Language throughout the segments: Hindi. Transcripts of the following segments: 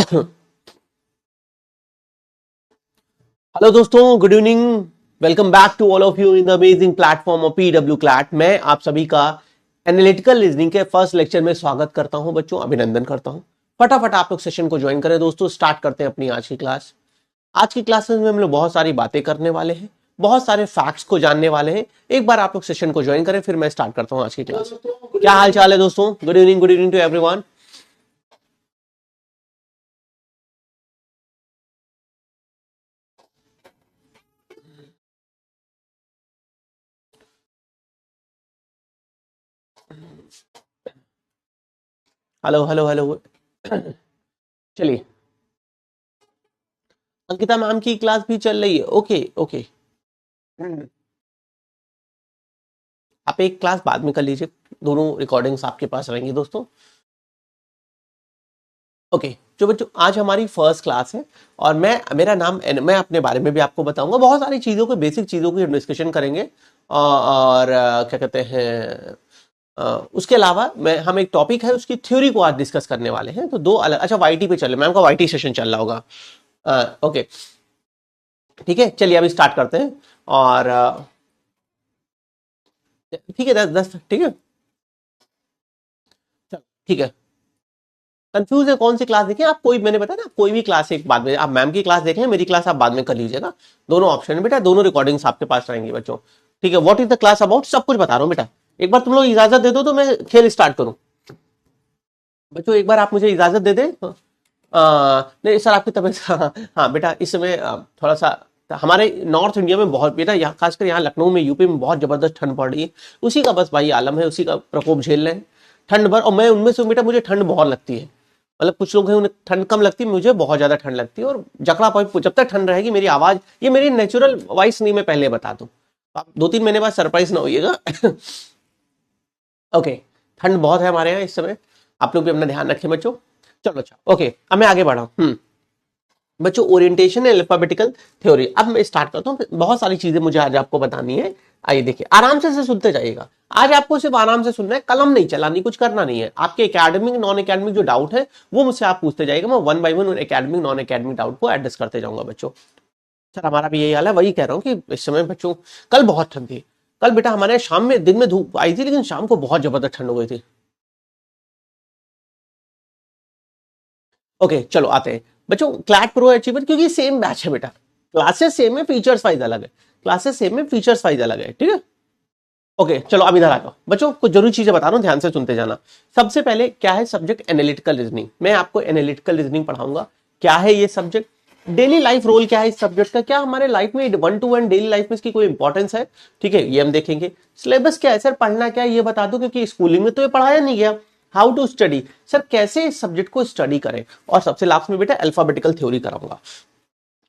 हेलो दोस्तों, good evening. Welcome back to all of you in the amazing platform of PW CLAT. मैं आप सभी का एनालिटिकल रीजनिंग के फर्स्ट लेक्चर में स्वागत करता हूं बच्चों, अभिनंदन करता हूं। फटाफट आप लोग सेशन को ज्वाइन करें दोस्तों, स्टार्ट करते हैं अपनी आज की क्लास। आज की क्लासेस में हम लोग बहुत सारी बातें करने वाले हैं, बहुत सारे फैक्ट्स को जानने वाले हैं। एक बार आप लोग सेशन को ज्वाइन करें, फिर मैं स्टार्ट करता हूं आज की क्लास। क्या हाल चाल है दोस्तों? Good evening to everyone. Hello hello hello. चलिए, अंकिता मैम की क्लास भी चल रही है। ओके ओके, आप एक क्लास बाद में कर लीजिए, दोनों रिकॉर्डिंग्स आपके पास रहेंगी दोस्तों। ओके जो बच्चों, आज हमारी फर्स्ट क्लास है और मैं अपने बारे में भी आपको बताऊंगा। बहुत सारी चीज़ों को, बेसिक चीज़ों की डिस्कशन करेंगे और क्या कहते हैं, उसके अलावा हम एक टॉपिक है उसकी थ्योरी को आज डिस्कस करने वाले हैं। तो दो अलग, अच्छा वाईटी पे चले, मैम का वाईटी सेशन चल रहा होगा। ओके ठीक है, चलिए अभी स्टार्ट करते हैं। और ठीक है, 10 ठीक है, चलो ठीक है। कंफ्यूज है कौन सी क्लास देखें आप? कोई, मैंने बताया ना, कोई भी क्लास एक बाद में, आप मैम की क्लास देखें, मेरी क्लास आप बाद में कर लीजिएगा। दोनों ऑप्शन है बेटा, दोनों रिकॉर्डिंग्स आपके पास रहेंगी बच्चों। ठीक है, what is the class about, सब कुछ बता रहा हूँ बेटा। एक बार तुम लोग इजाजत दे दो तो मैं खेल स्टार्ट करूँ बच्चों। एक बार आप मुझे इजाजत दे दें। नहीं सर, आपकी तबीयत हाँ बेटा, इस समय थोड़ा सा हमारे नॉर्थ इंडिया में बहुत बेटा, यहाँ खासकर यहाँ लखनऊ में, यूपी में बहुत जबरदस्त ठंड पड़ रही है। उसी का बस भाई आलम है, उसी का प्रकोप झेल रहे हैं ठंड भर। और मैं उनमें से बेटा, मुझे ठंड बहुत लगती है। मतलब कुछ लोग हैं उन्हें ठंड कम लगती है, मुझे बहुत ज्यादा ठंड लगती है। और जकड़ा पाइप, जब तक ठंड रहेगी मेरी आवाज, ये मेरी नेचुरल वॉइस नहीं, मैं पहले बता दूं, आप 2-3 महीने बाद सरप्राइज ना होइएगा। ओके, ठंड बहुत है हमारे यहाँ इस समय, आप लोग भी अपना ध्यान रखें बच्चों। चलो अच्छा, ओके अब मैं आगे बढ़ा हूँ। बच्चों, ओरिएंटेशन एंड अल्फाबेटिकल थ्योरी, अब मैं स्टार्ट करता हूँ। बहुत सारी चीजें मुझे आज आपको बतानी है। आइए देखिए, आराम से सुनते जाइएगा। आज आपको सिर्फ आराम से सुनना है, कलम नहीं चलानी, कुछ करना नहीं है। आपके एकेडमिक नॉन एकेडमिक जो डाउट है वो मुझसे आप पूछते जाइएगा, मैं 1 by 1 academic non academic doubt को एड्रेस करते जाऊंगा बच्चों। सर हमारा भी यही हाल है, वही कह रहा हूँ कि इस समय बच्चों, कल बहुत ठंड थी। कल बेटा हमारे शाम में, दिन में धूप आई थी, लेकिन शाम को बहुत जबरदस्त ठंड हो गई थी। ओके चलो आते हैं बच्चों, क्लैट प्रो अचीवर, क्योंकि सेम बैच है बेटा, क्लासेस सेम है, फीचर्स वाइज अलग है। क्लासेस सेम है, फीचर्स वाइज अलग है, ठीक है। ओके चलो अब इधर आ जाओ बच्चों, कुछ जरूरी चीजें बता रहा हूं, ध्यान से सुनते जाना। सबसे पहले क्या है सब्जेक्ट, एनालिटिकल रीजनिंग। मैं आपको एनालिटिकल रीजनिंग पढ़ाऊंगा। क्या है ये सब्जेक्ट, डेली लाइफ रोल क्या है इस सब्जेक्ट का, क्या हमारे लाइफ में 1 to 1 डेली लाइफ में इसकी कोई इंपॉर्टेंस है, ठीक है, ये हम देखेंगे। सिलेबस क्या है सर, पढ़ना क्या है ये बता दो, क्योंकि स्कूलिंग में तो ये पढ़ाया नहीं गया। हाउ टू स्टडी, सर कैसे इस सब्जेक्ट को स्टडी करें। और सबसे लास्ट में बेटा अल्फाबेटिकल थ्योरी कराऊंगा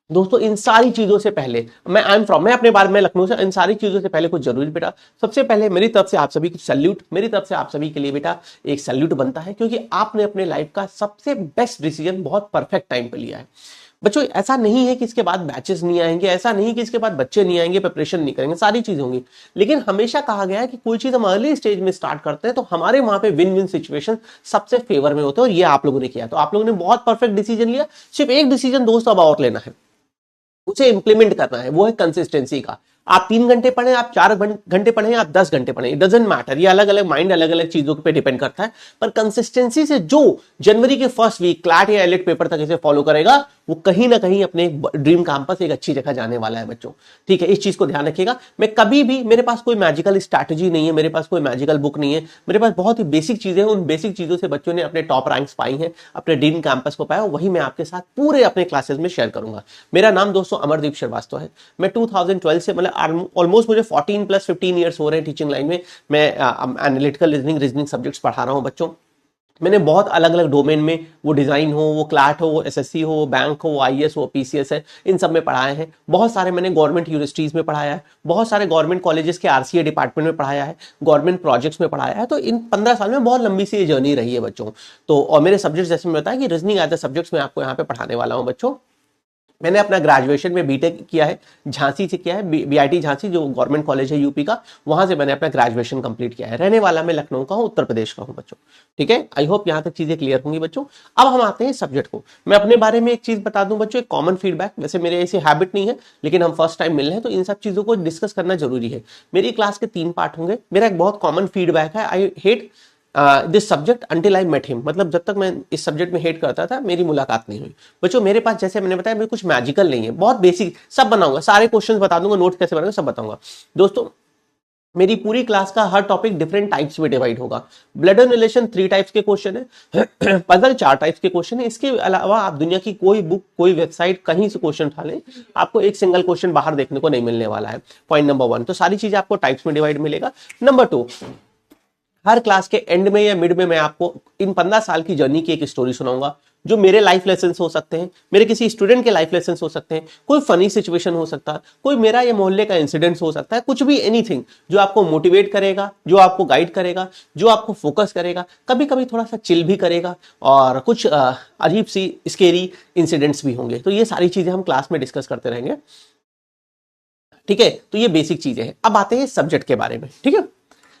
दोस्तों। इन सारी चीजों से पहले, मैं अपने बारे में लखनऊ से, इन सारी चीजों से पहले कुछ जरूरी बेटा, सबसे पहले मेरी तरफ से आप सभी को सैल्यूट, मेरी तरफ से आप सभी के लिए बेटा एक सैल्यूट बनता है, क्योंकि आपने अपने लाइफ का सबसे बेस्ट डिसीजन बहुत परफेक्ट टाइम पे लिया है बच्चों। ऐसा नहीं है कि इसके बाद बैचेस नहीं आएंगे, ऐसा नहीं कि इसके बाद बच्चे नहीं आएंगे, प्रिपरेशन नहीं करेंगे, सारी चीजें होंगी। लेकिन हमेशा कहा गया है कि कोई चीज हम अर्ली स्टेज में स्टार्ट करते हैं तो हमारे वहां पे विन विन सिचुएशन सबसे फेवर में होते हैं, और ये आप लोगों ने किया। तो आप लोगों ने बहुत परफेक्ट डिसीजन लिया। सिर्फ एक डिसीजन दोस्तों अब और लेना है, उसे इंप्लीमेंट करना है, वो है कंसिस्टेंसी का। आप 3 घंटे पढ़े, आप 4 घंटे पढ़े, आप 10 घंटे पढ़े, इट डजेंट मैटर, ये अलग अलग माइंड अलग अलग चीजों पे डिपेंड करता है। पर कंसिस्टेंसी से जो जनवरी के फर्स्ट वीक क्लैट या एलिट पेपर तक इसे फॉलो करेगा, वो कहीं ना कहीं अपने ड्रीम कैंपस एक अच्छी जगह जाने वाला है बच्चों, ठीक है। इस चीज को ध्यान रखिएगा। मैं कभी भी, मेरे पास कोई मैजिकल स्ट्रैटेजी नहीं है, मेरे पास कोई मैजिकल बुक नहीं है, मेरे पास बहुत ही बेसिक चीजें हैं। उन बेसिक चीजों से बच्चों ने अपने टॉप रैंक्स पाई हैं, अपने ड्रीम कैंपस को पाया, वही मैं आपके साथ पूरे अपने क्लासेस में शेयर करूंगा। मेरा नाम दोस्तों अमरदीप श्रीवास्तव है। मैं 2012 से, मतलब ऑलमोस्ट मुझे 14 + 15 ईयर्स हो रहे हैं टीचिंग लाइन में। मैं एनालिटिकल रीजनिंग सब्जेक्ट्स पढ़ा रहा हूं बच्चों। मैंने बहुत अलग अलग डोमेन में, वो डिजाइन हो, वो क्लैट हो, वो एसएससी हो, वो बैंक हो, वो आईएएस हो, पीसीएस है, इन सब में पढ़ाए हैं। बहुत सारे मैंने गवर्नमेंट यूनिवर्सिटीज में पढ़ाया है, बहुत सारे गवर्नमेंट कॉलेजेस के आरसीए डिपार्टमेंट में पढ़ाया है, गवर्नमेंट प्रोजेक्ट्स में पढ़ाया है। तो इन 15 साल में बहुत लंबी सी जर्नी रही है बच्चों। तो और मेरे सब्जेक्ट, जैसे मैं बताया कि रीजनिंग एज अ सब्जेक्ट्स मैं आपको यहाँ पे पढ़ाने वाला हूँ बच्चों। मैंने अपना ग्रेजुएशन में बीटेक किया है, झांसी से किया है, बीआईटी झांसी जो गवर्नमेंट कॉलेज है यूपी का, वहां से मैंने अपना ग्रेजुएशन कंप्लीट किया है। रहने वाला मैं लखनऊ का हूं, उत्तर प्रदेश का हूं बच्चों। ठीक है, आई होप यहां तक चीजें क्लियर होंगी बच्चों। अब हम आते हैं सब्जेक्ट को। मैं अपने बारे में एक चीज बता दूं बच्चों, एक कॉमन फीडबैक, वैसे मेरे ऐसी हैबिट नहीं है लेकिन हम फर्स्ट टाइम मिल रहे हैं तो इन सब चीजों को डिस्कस करना जरूरी है। मेरी क्लास के 3 पार्ट होंगे। मेरा एक बहुत कॉमन फीडबैक है, I hate this subject until I met him, मतलब जब तक मैं इस सब्जेक्ट में हेट करता था मेरी मुलाकात नहीं हुई। बच्चों मेरे पास, जैसे मैंने बताया, मेरे कुछ मैजिकल नहीं है, बहुत बेसिक सब बनाऊंगा, सारे क्वेश्चंस बता दूंगा, नोट कैसे बनाऊंगा सब बताऊंगा दोस्तों। मेरी पूरी क्लास का हर टॉपिक डिफरेंट टाइप्स में डिवाइड होगा। ब्लड एंड रिलेशन 3 टाइप्स के क्वेश्चन है, पजल 4 टाइप्स के क्वेश्चन है। इसके अलावा आप दुनिया की कोई बुक, कोई वेबसाइट, कहीं से क्वेश्चन उठा लें, आपको एक सिंगल क्वेश्चन बाहर देखने को नहीं मिलने वाला है। पॉइंट नंबर 1, तो सारी चीजें आपको टाइप्स में डिवाइड मिलेगा। नंबर 2, हर क्लास के एंड में या मिड में मैं आपको इन 15 साल की जर्नी की एक स्टोरी सुनाऊंगा, जो मेरे लाइफ लेसन हो सकते हैं, मेरे किसी स्टूडेंट के लाइफ लेसन हो सकते हैं, कोई फनी सिचुएशन हो सकता है, कोई मेरा या मोहल्ले का इंसिडेंट हो सकता है, कुछ भी, एनीथिंग जो आपको मोटिवेट करेगा, जो आपको गाइड करेगा, जो आपको फोकस करेगा, कभी कभी थोड़ा सा चिल भी करेगा, और कुछ अजीब सी स्केरी इंसिडेंट्स भी होंगे। तो ये सारी चीजें हम क्लास में डिस्कस करते रहेंगे। ठीक है, तो ये बेसिक चीजें हैं। अब आते हैं सब्जेक्ट के बारे में। ठीक है,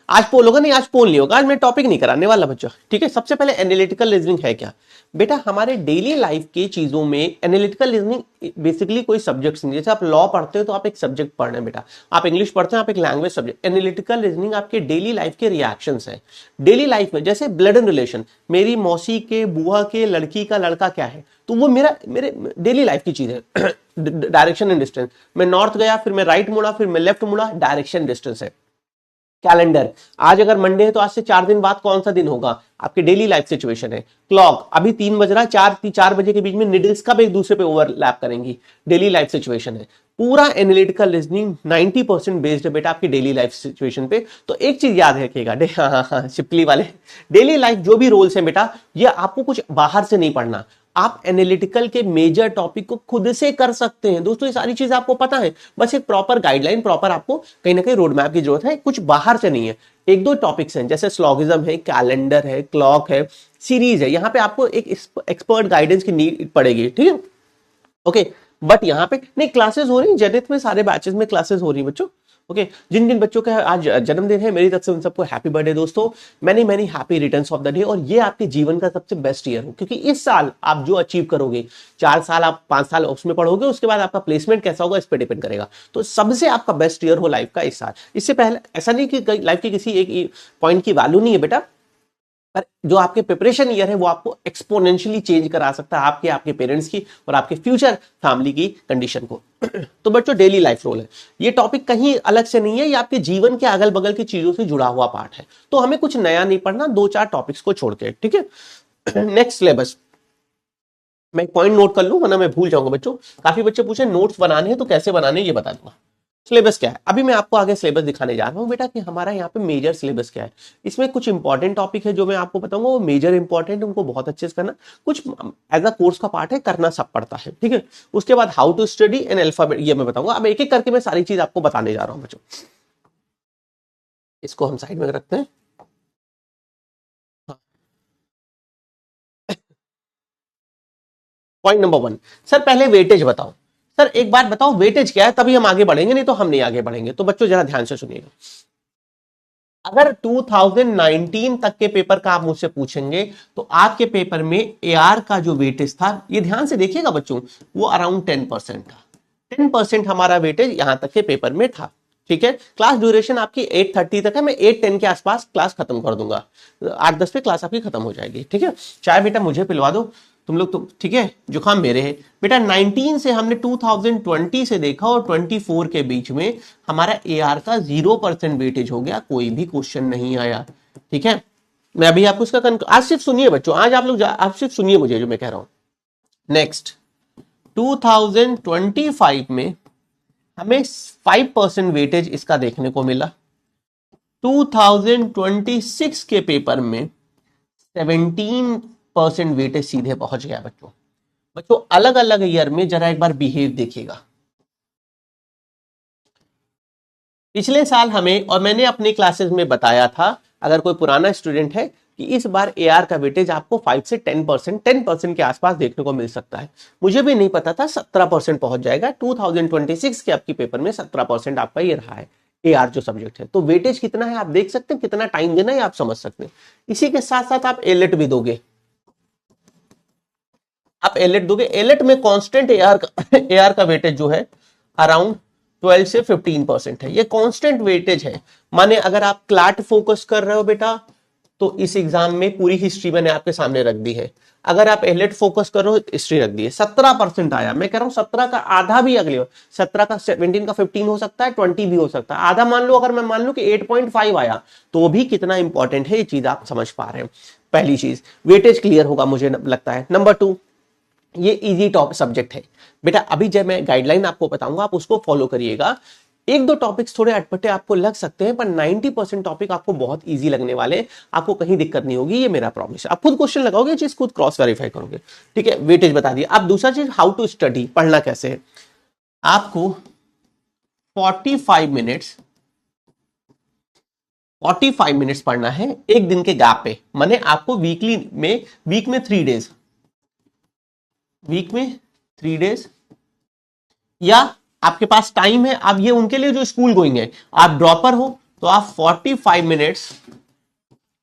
आज पोल होगा नहीं, आज पोल नहीं होगा, आज मैं टॉपिक नहीं कराने वाला बच्चों। ठीक है, सबसे पहले एनालिटिकल रीजनिंग है क्या बेटा? हमारे डेली लाइफ की चीजों में एनालिटिकल रीजनिंग बेसिकली कोई सब्जेक्ट नहीं। जैसे आप लॉ पढ़ते हो तो आप एक सब्जेक्ट पढ़ रहे हैं बेटा, आप इंग्लिश पढ़ते हैं आप एक लैंग्वेज सब्जेक्ट। एनालिटिकल रीजनिंग आपके डेली लाइफ के रिएक्शंस है। डेली लाइफ में जैसे ब्लड एंड रिलेशन, मेरी मौसी के बुआ के लड़की का लड़का क्या है, तो वो मेरे डेली लाइफ की चीज है। डायरेक्शन एंड डिस्टेंस, मैं नॉर्थ गया, फिर मैं राइट मुड़ा, फिर मैं लेफ्ट मुड़ा, डायरेक्शन डिस्टेंस है। कैलेंडर, आज अगर मंडे है तो आज से 4 दिन बाद कौन सा दिन होगा, आपके डेली लाइफ सिचुएशन है। क्लॉक, अभी 3 बज रहा है, 4 बजे के बीच में निडल्स कब एक दूसरे पे ओवरलैप करेंगी, डेली लाइफ सिचुएशन है। पूरा एनालिटिकल रीजनिंग 90% बेस्ड है बेटा आपकी डेली लाइफ सिचुएशन पे। तो एक चीज याद रखिएगा, हाँ शिपली वाले, डेली लाइफ जो भी रोल्स हैं बेटा, ये आपको कुछ बाहर से नहीं पढ़ना, आप एनालिटिकल के मेजर टॉपिक को खुद से कर सकते हैं दोस्तों। ये सारी चीज आपको पता है, बस एक प्रॉपर गाइडलाइन, प्रॉपर आपको कहीं ना कहीं रोड मैप की जरूरत है, कुछ बाहर से नहीं है। 1-2 टॉपिक्स हैं, जैसे स्लॉगिज्म है, कैलेंडर है, क्लॉक है, सीरीज है, यहां पे आपको एक एक्सपर्ट गाइडेंस की नीड पड़ेगी। ठीक है, ओके, बट यहां पे नहीं, क्लासेस हो रही है जेनिथ में, सारे बैचेस में क्लासेस हो रही है बच्चों। ओके, जिन जिन बच्चों का आज जन्मदिन है, मेरी तरफ से उन सबको हैप्पी बर्थडे दोस्तों, many many happy returns of the day. और ये आपके जीवन का सबसे बेस्ट ईयर हो, क्योंकि इस साल आप जो अचीव करोगे, 4 साल आप 5 साल उसमें पढ़ोगे, उसके बाद आपका प्लेसमेंट कैसा होगा इस पर डिपेंड करेगा। तो सबसे आपका बेस्ट ईयर हो लाइफ का इस साल। इससे पहले ऐसा नहीं कि लाइफ की किसी एक पॉइंट की वैल्यू नहीं है बेटा, पर जो आपके प्रिपरेशन ईयर है वो आपको एक्सपोनेंशियली चेंज करा सकता है आपके पेरेंट्स की और आपके फ्यूचर फैमिली की कंडीशन को। तो बच्चों डेली लाइफ रोल है, ये टॉपिक कहीं अलग से नहीं है, ये आपके जीवन के अगल बगल की चीजों से जुड़ा हुआ पार्ट है। तो हमें कुछ नया नहीं पढ़ना, 2-4 टॉपिक्स को छोड़ के। ठीक है, नेक्स्ट सिलेबस, मैं एक पॉइंट नोट कर लूं वरना मैं भूल जाऊंगा बच्चों। काफी बच्चे पूछे नोट्स बनाने हैं तो कैसे बनाने ये बता दूंगा। सिलेबस क्या है, अभी मैं आपको आगे सिलेबस दिखाने जा रहा हूं बेटा कि हमारा यहाँ पे मेजर सिलेबस क्या है। इसमें कुछ इंपॉर्टेंट टॉपिक है जो मैं आपको बताऊंगा, वो मेजर इंपॉर्टेंट, उनको बहुत अच्छे से करना, कुछ एज अ कोर्स का पार्ट है, करना सब पड़ता है। ठीक है, उसके बाद how to study and alphabet, ये मैं बताऊंगा। अब एक एक करके मैं सारी चीज आपको बताने जा रहा हूं बच्चों। इसको हम साइड में रखते हैं। पॉइंट नंबर 1, सर पहले वेटेज बताओ। सर एक बात बताओ, वेटेज क्या है, तभी हम आगे बढ़ेंगे, नहीं तो हम नहीं आगे बढ़ेंगे। तो बच्चों जरा ध्यान से सुनिएगा, अगर 2019 तक के पेपर का आप मुझसे पूछेंगे तो आपके पेपर में एआर का जो वेटेज था, ये ध्यान से देखिएगा बच्चों, वो अराउंड 10% था। 10% हमारा वेटेज यहां तक के पेपर में था। ठीक है, क्लास ड्यूरेशन आपकी 8:30 तक है, मैं 8:10 के आसपास क्लास खत्म कर दूंगा, 8-10 पे क्लास आपकी खत्म हो जाएगी। ठीक है, चाय बेटा मुझे पिलवा दो तुम लोग, तो ठीक है, जुकाम मेरे है बेटा। 19 से हमने 2020 से देखा और 24 के बीच में हमारा एआर का 0% वेटेज हो गया, कोई भी क्वेश्चन नहीं आया। ठीक है, मैं अभी आपको इसका आज सिर्फ सुनिए बच्चों, आज आप सिर्फ सुनिए मुझे जो मैं कह रहा हूं। नेक्स्ट 2025 में हमें 5% वेटेज इसका देखने को मिला। 2026 के पेपर में 17% वेटेज सीधे पहुंच गया बच्चों। बच्चों अलग अलग ईयर में जरा एक बार बिहेव देखिएगा। पिछले साल हमें, और मैंने अपने क्लासेस में बताया था, अगर कोई पुराना स्टूडेंट है कि इस बार AR का वेटेज आपको 5 से 10% के आसपास देखने को मिल सकता है। मुझे भी नहीं पता था 17% पहुंच जाएगा। 2026 के आपकी पेपर में 17% आपका ये रहा है AR जो सब्जेक्ट है। तो वेटेज कितना है आप देख सकते हैं, कितना टाइम देना है आप समझ सकते हैं। इसी के साथ साथ आप एलेट भी दोगे, आप एलेट दोगे। एलेट में कांस्टेंट AR का वेटेज जो है अराउंड 12 से 15% है। ये कांस्टेंट वेटेज है। माने अगर आप क्लाट फोकस कर रहे हो बेटा तो इस एग्जाम में पूरी हिस्ट्री मैंने आपके सामने रख दी है। अगर आप एलेट फोकस कर रहे हो हिस्ट्री रख दी है। 17% आया, मैं कह रहा हूं 17 का आधा भी अगले 17 का 17 का 15 हो सकता है, 20 भी हो सकता है। आधा मान लो, अगर मैं मान लूं कि 8.5 आया तो भी कितना इंपॉर्टेंट है ये चीज आप समझ पा रहे हैं। पहली चीज वेटेज क्लियर होगा मुझे लगता है। नंबर 2, ये इजी टॉप सब्जेक्ट है बेटा। अभी जब मैं गाइडलाइन आपको बताऊंगा आप उसको फॉलो करिएगा। एक दो टॉपिक्स थोड़े अटपटे आपको लग सकते हैं, पर 90% टॉपिक आपको बहुत इजी लगने वाले, आपको कहीं दिक्कत नहीं होगी, ये मेरा प्रॉमिस है। आप खुद क्वेश्चन लगाओगे, चीज खुद क्रॉस वेरीफाई करोगे, ठीक है। वेटेज बता दिया। अब दूसरा चीज, हाउ टू स्टडी, पढ़ना कैसे है। आपको 45 मिनट्स पढ़ना है एक दिन के गैप पे। माने आपको वीक में 3 डेज या आपके पास टाइम है। अब ये उनके लिए जो स्कूल गोइंग है, आप ड्रॉपर हो तो आप 45 मिनट्स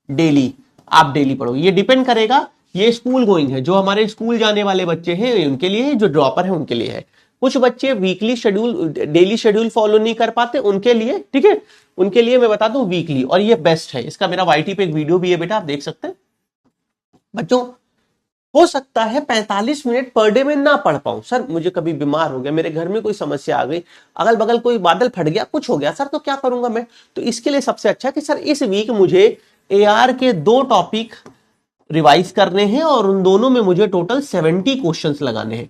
डेली आप डेली पढ़ो। ये डिपेंड करेगा, ये स्कूल गोइंग है, जो हमारे स्कूल जाने वाले बच्चे हैं उनके लिए, जो ड्रॉपर है उनके लिए है। कुछ बच्चे weekly schedule daily schedule follow नहीं कर पाते, उनके लिए, ठीक है, उनके लिए मैं बता दूं वीकली, और ये बेस्ट है। इसका मेरा YT पे एक वीडियो भी है बेटा, आप देख सकते हैं। बच्चों हो सकता है 45 मिनट पर डे में ना पढ़ पाऊं, सर मुझे कभी बीमार हो गया, मेरे घर में कोई समस्या आ गई, अगल बगल कोई बादल फट गया, कुछ हो गया सर, तो क्या करूंगा मैं। तो इसके लिए सबसे अच्छा कि सर इस वीक मुझे AR के 2 टॉपिक रिवाइज करने हैं और उन दोनों में मुझे टोटल 70 क्वेश्चंस लगाने हैं।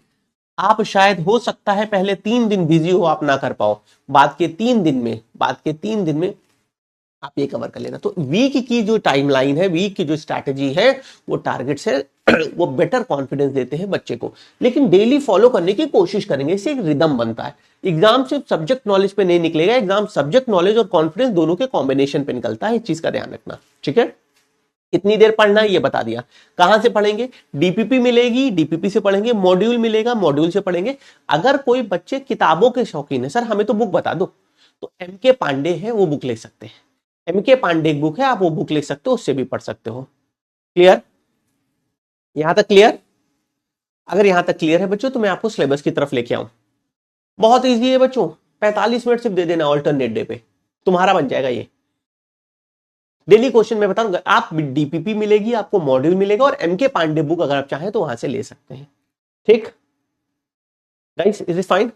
आप शायद हो सकता है पहले 3 दिन बिजी हो, आप ना कर पाओ, बाद के 3 दिन में आप ये कवर कर लेना। तो वीक की जो टाइमलाइन है, वीक की जो स्ट्रैटेजी है, वो टारगेट्स है, वो बेटर कॉन्फिडेंस देते हैं बच्चे को। लेकिन डेली फॉलो करने की कोशिश करेंगे, इससे एक रिदम बनता है। एग्जाम सिर्फ सब्जेक्ट नॉलेज पे नहीं निकलेगा, एग्जाम सब्जेक्ट नॉलेज और कॉन्फिडेंस दोनों के कॉम्बिनेशन पे निकलता है। इस चीज का ध्यान रखना, ठीक है। कितनी देर पढ़ना है ये बता दिया। कहां से पढ़ेंगे, DPP मिलेगी, DPP से पढ़ेंगे, मॉड्यूल मिलेगा, मॉड्यूल से पढ़ेंगे। अगर कोई बच्चे किताबों के शौकीन है, सर हमें तो बुक बता दो, तो MK पांडे है, वो बुक ले सकते हैं। MK पांडे एक बुक है, आप वो बुक ले सकते हो, उससे भी पढ़ सकते हो। क्लियर, यहां तक क्लियर। अगर यहां तक क्लियर है बच्चों तो मैं आपको सिलेबस की तरफ लेके आऊं। बहुत इजी है बच्चों, 45 मिनट सिर्फ दे देना ऑल्टरनेट डे पे, तुम्हारा बन जाएगा ये डेली क्वेश्चन। मैं बताऊंगा, आप DPP मिलेगी, आपको मॉड्यूल मिलेगा, और MK पांडे बुक अगर आप चाहें तो वहां से ले सकते हैं, ठीक गाइस, इज इट फाइन।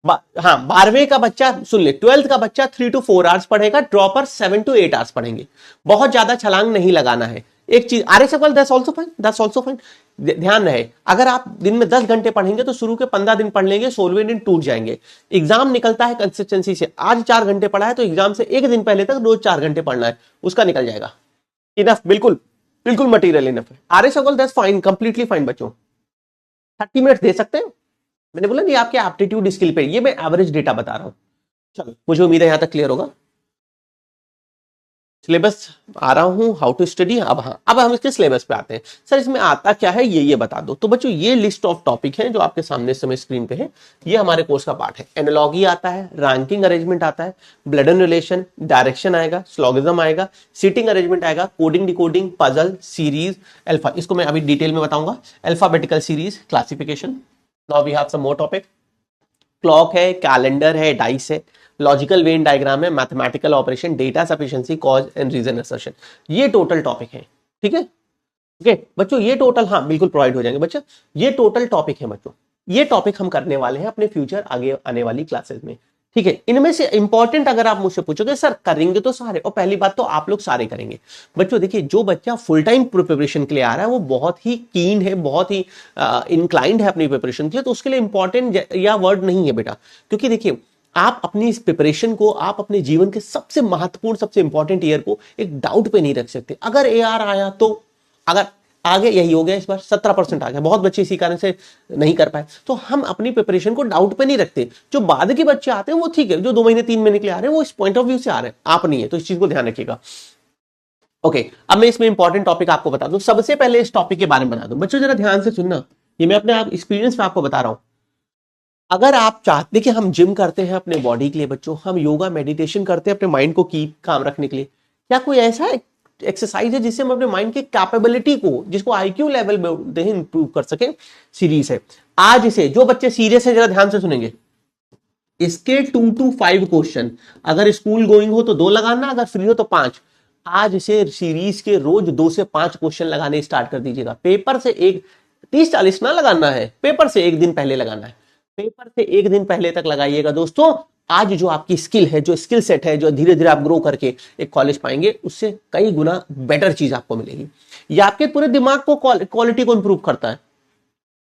हाँ, 12वीं का बच्चा सुन ले, 12th का बच्चा 3 to 4 आवर्स पढ़ेगा, ड्रॉपर 7 to 8 आवर्स पढ़ेंगे। बहुत ज्यादा छलांग नहीं लगाना है। एक चीज R S that's also fine. ध्यान रहे, अगर आप दिन में 10 घंटे पढ़ेंगे तो शुरू के 15 दिन पढ़ लेंगे, 16वें दिन टूट जाएंगे। एग्जाम निकलता है कंसिस्टेंसी से। आज 4 घंटे पढ़ा है तो एग्जाम से एक दिन पहले तक रोज 4 घंटे पढ़ना है, उसका निकल जाएगा। इनफ, बिल्कुल बिल्कुल मटीरियल इनफ है। R S that's fine, completely fine बच्चों। 30 मिनट दे सकते हैं। मैंने बोला नहीं, आपके एप्टीट्यूड स्किल पे, ये मैं एवरेज डेटा बता रहा हूं। चलो, मुझे उम्मीद है यहां तक क्लियर होगा। सिलेबस आ रहा हूं, हाउ टू स्टडी। अब हम इसके सिलेबस पे आते हैं। सर इसमें आता क्या है ये बता दो। तो बच्चों ये लिस्ट ऑफ टॉपिक है जो आपके सामने समय स्क्रीन पे है, ये हमारे कोर्स का पार्ट है। एनालॉजी आता है, रैंकिंग अरेंजमेंट आता है, ब्लड एंड रिलेशन, डायरेक्शन आएगा, स्लॉगिज्म आएगा, सीटिंग अरेंजमेंट आएगा, coding decoding, puzzle, series, alpha, इसको मैं अभी डिटेल में बताऊंगा, alphabetical series, classification. Now we have some more topic. Clock है, कैलेंडर है, डाइस है, लॉजिकल वेन डायग्राम है, mathematical operation, data sufficiency, cause and reason assertion. ये टोटल टॉपिक है, ठीक है। ओके बच्चों, ये टोटल, हाँ बिल्कुल प्रोवाइड हो जाएंगे बच्चों, ये टोटल टॉपिक है बच्चों। ये टॉपिक हम करने वाले हैं अपने फ्यूचर आगे आने वाली क्लासेस में, ठीक है। इनमें से इंपॉर्टेंट अगर आप मुझसे पूछोगे सर करेंगे तो सारे, और पहली बात तो आप लोग सारे करेंगे बच्चों। देखिए, जो बच्चा फुल टाइम प्रिपरेशन के लिए आ रहा है वो बहुत ही कीन है, बहुत ही इंक्लाइंड है अपनी प्रिपरेशन के लिए, तो उसके लिए इंपॉर्टेंट या वर्ड नहीं है बेटा। क्योंकि देखिए, आप अपनी इस प्रिपरेशन को, आप अपने जीवन के सबसे महत्वपूर्ण, सबसे इंपॉर्टेंट ईयर को एक डाउट पे नहीं रख सकते। अगर AR आया तो, अगर आगे यही हो गया, इस बार 17% आ गया, बहुत बच्चे इसी कारण से नहीं कर पाए, तो हम अपनी प्रिपरेशन को डाउट पे नहीं रखते। जो बाद के बच्चे आते हैं वो ठीक है, जो 2 महीने 3 महीने के लिए आ रहे हैं वो इस पॉइंट ऑफ व्यू से आ रहे हैं, आप नहीं है, तो इस चीज को ध्यान रखिएगा। ओके, अब मैं इसमें इंपॉर्टेंट टॉपिक आपको बता दूं। सबसे पहले इस टॉपिक के बारे में बता दूं बच्चों, जरा ध्यान से सुनना, ये मैं अपने आप एक्सपीरियंस में आपको बता रहा हूं। अगर आप चाहते, देखिए हम जिम करते हैं अपने बॉडी के लिए बच्चों, हम योगा मेडिटेशन करते हैं अपने माइंड को कीप काम रखने के लिए। क्या कोई ऐसा एक्सरसाइज है जिससे हम अपने माइंड की कैपेबिलिटी को, जिसको आईक्यू लेवल में इंप्रूव कर सके? सीरीज है। आज इसे जो बच्चे सीरियस है जरा ध्यान से सुनेंगे, इसके 2 to 5 क्वेश्चन, अगर स्कूल गोइंग हो तो 2 लगाना, अगर फ्री हो तो 5। आज इसे सीरीज के रोज 2 से 5 क्वेश्चन लगाने स्टार्ट कर दीजिएगा। पेपर से एक 30-40 ना लगाना है, पेपर से एक दिन पहले लगाना है, पेपर से एक दिन पहले तक लगाइएगा दोस्तों। आज जो आपकी स्किल है, जो स्किल सेट है, जो धीरे धीरे आप ग्रो करके एक कॉलेज पाएंगे, उससे कई गुना बेटर चीज आपको मिलेगी। ये आपके पूरे दिमाग को, क्वालिटी को इंप्रूव करता है।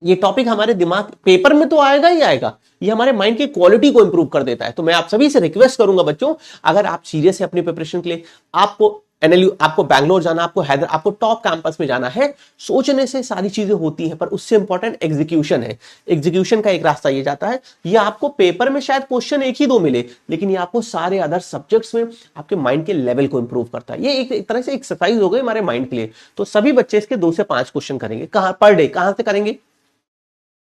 ये टॉपिक हमारे दिमाग, पेपर में तो आएगा ही आएगा, ये हमारे माइंड की क्वालिटी को इंप्रूव कर देता है। तो मैं आप सभी से रिक्वेस्ट करूंगा बच्चों, अगर आप सीरियस है अपनी प्रिपरेशन के लिए, आपको एनएलयू, आपको बैंगलोर जाना, आपको हैदराबाद, आपको टॉप कैंपस में जाना है, सोचने से सारी चीजें होती हैं, पर उससे इंपॉर्टेंट एग्जीक्यूशन है। एग्जीक्यूशन का एक रास्ता ये जाता है, ये आपको पेपर में शायद क्वेश्चन एक ही 2 मिले, लेकिन ये आपको सारे अदर सब्जेक्ट्स में आपके माइंड के लेवल को इंप्रूव करता है। ये एक तरह से एक्सरसाइज हो गई हमारे माइंड के लिए। तो सभी बच्चे इसके 2 से 5 क्वेश्चन करेंगे। कहां पर डे, कहां से करेंगे?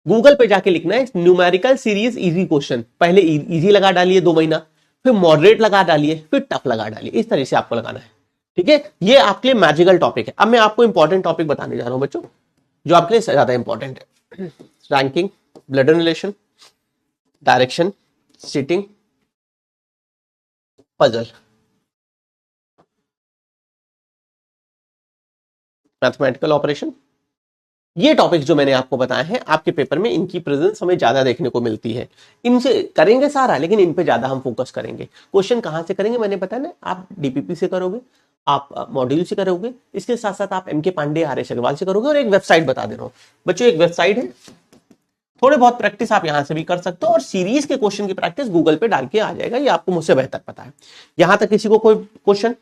गूगल पे जाके लिखना है न्यूमेरिकल सीरीज इजी क्वेश्चन, पहले इजी लगा डालिए 2 महीना, फिर मॉडरेट लगा डालिए, फिर टफ लगा डालिए। इस तरह से आपको लगाना है, ठीक है? ये आपके लिए मैजिकल टॉपिक है। अब मैं आपको इंपॉर्टेंट टॉपिक बताने जा रहा हूं बच्चों, जो आपके लिए ज्यादा इंपॉर्टेंट है। Ranking, blood relation, direction, seating, puzzle, mathematical operation. ये टॉपिक जो मैंने आपको बताया है, आपके पेपर में इनकी प्रेजेंस हमें ज्यादा देखने को मिलती है। इनसे करेंगे सारा, लेकिन इन पे ज्यादा हम फोकस करेंगे। क्वेश्चन कहां से करेंगे मैंने बताया ना, आप डीपीपी से करोगे, आप मॉड्यूल से करोगे, इसके साथ साथ आप एमके पांडे, आर.एस. अग्रवाल से करोगे। और एक वेबसाइट बता दे रहा हूं बच्चों, एक वेबसाइट है, थोड़े बहुत प्रैक्टिस आप यहां से भी कर सकते हो, और सीरीज के क्वेश्चन की प्रैक्टिस गूगल पे डाल के आ जाएगा। ये आपको मुझसे बेहतर पता है। यहां तक किसी को कोई क्वेश्चन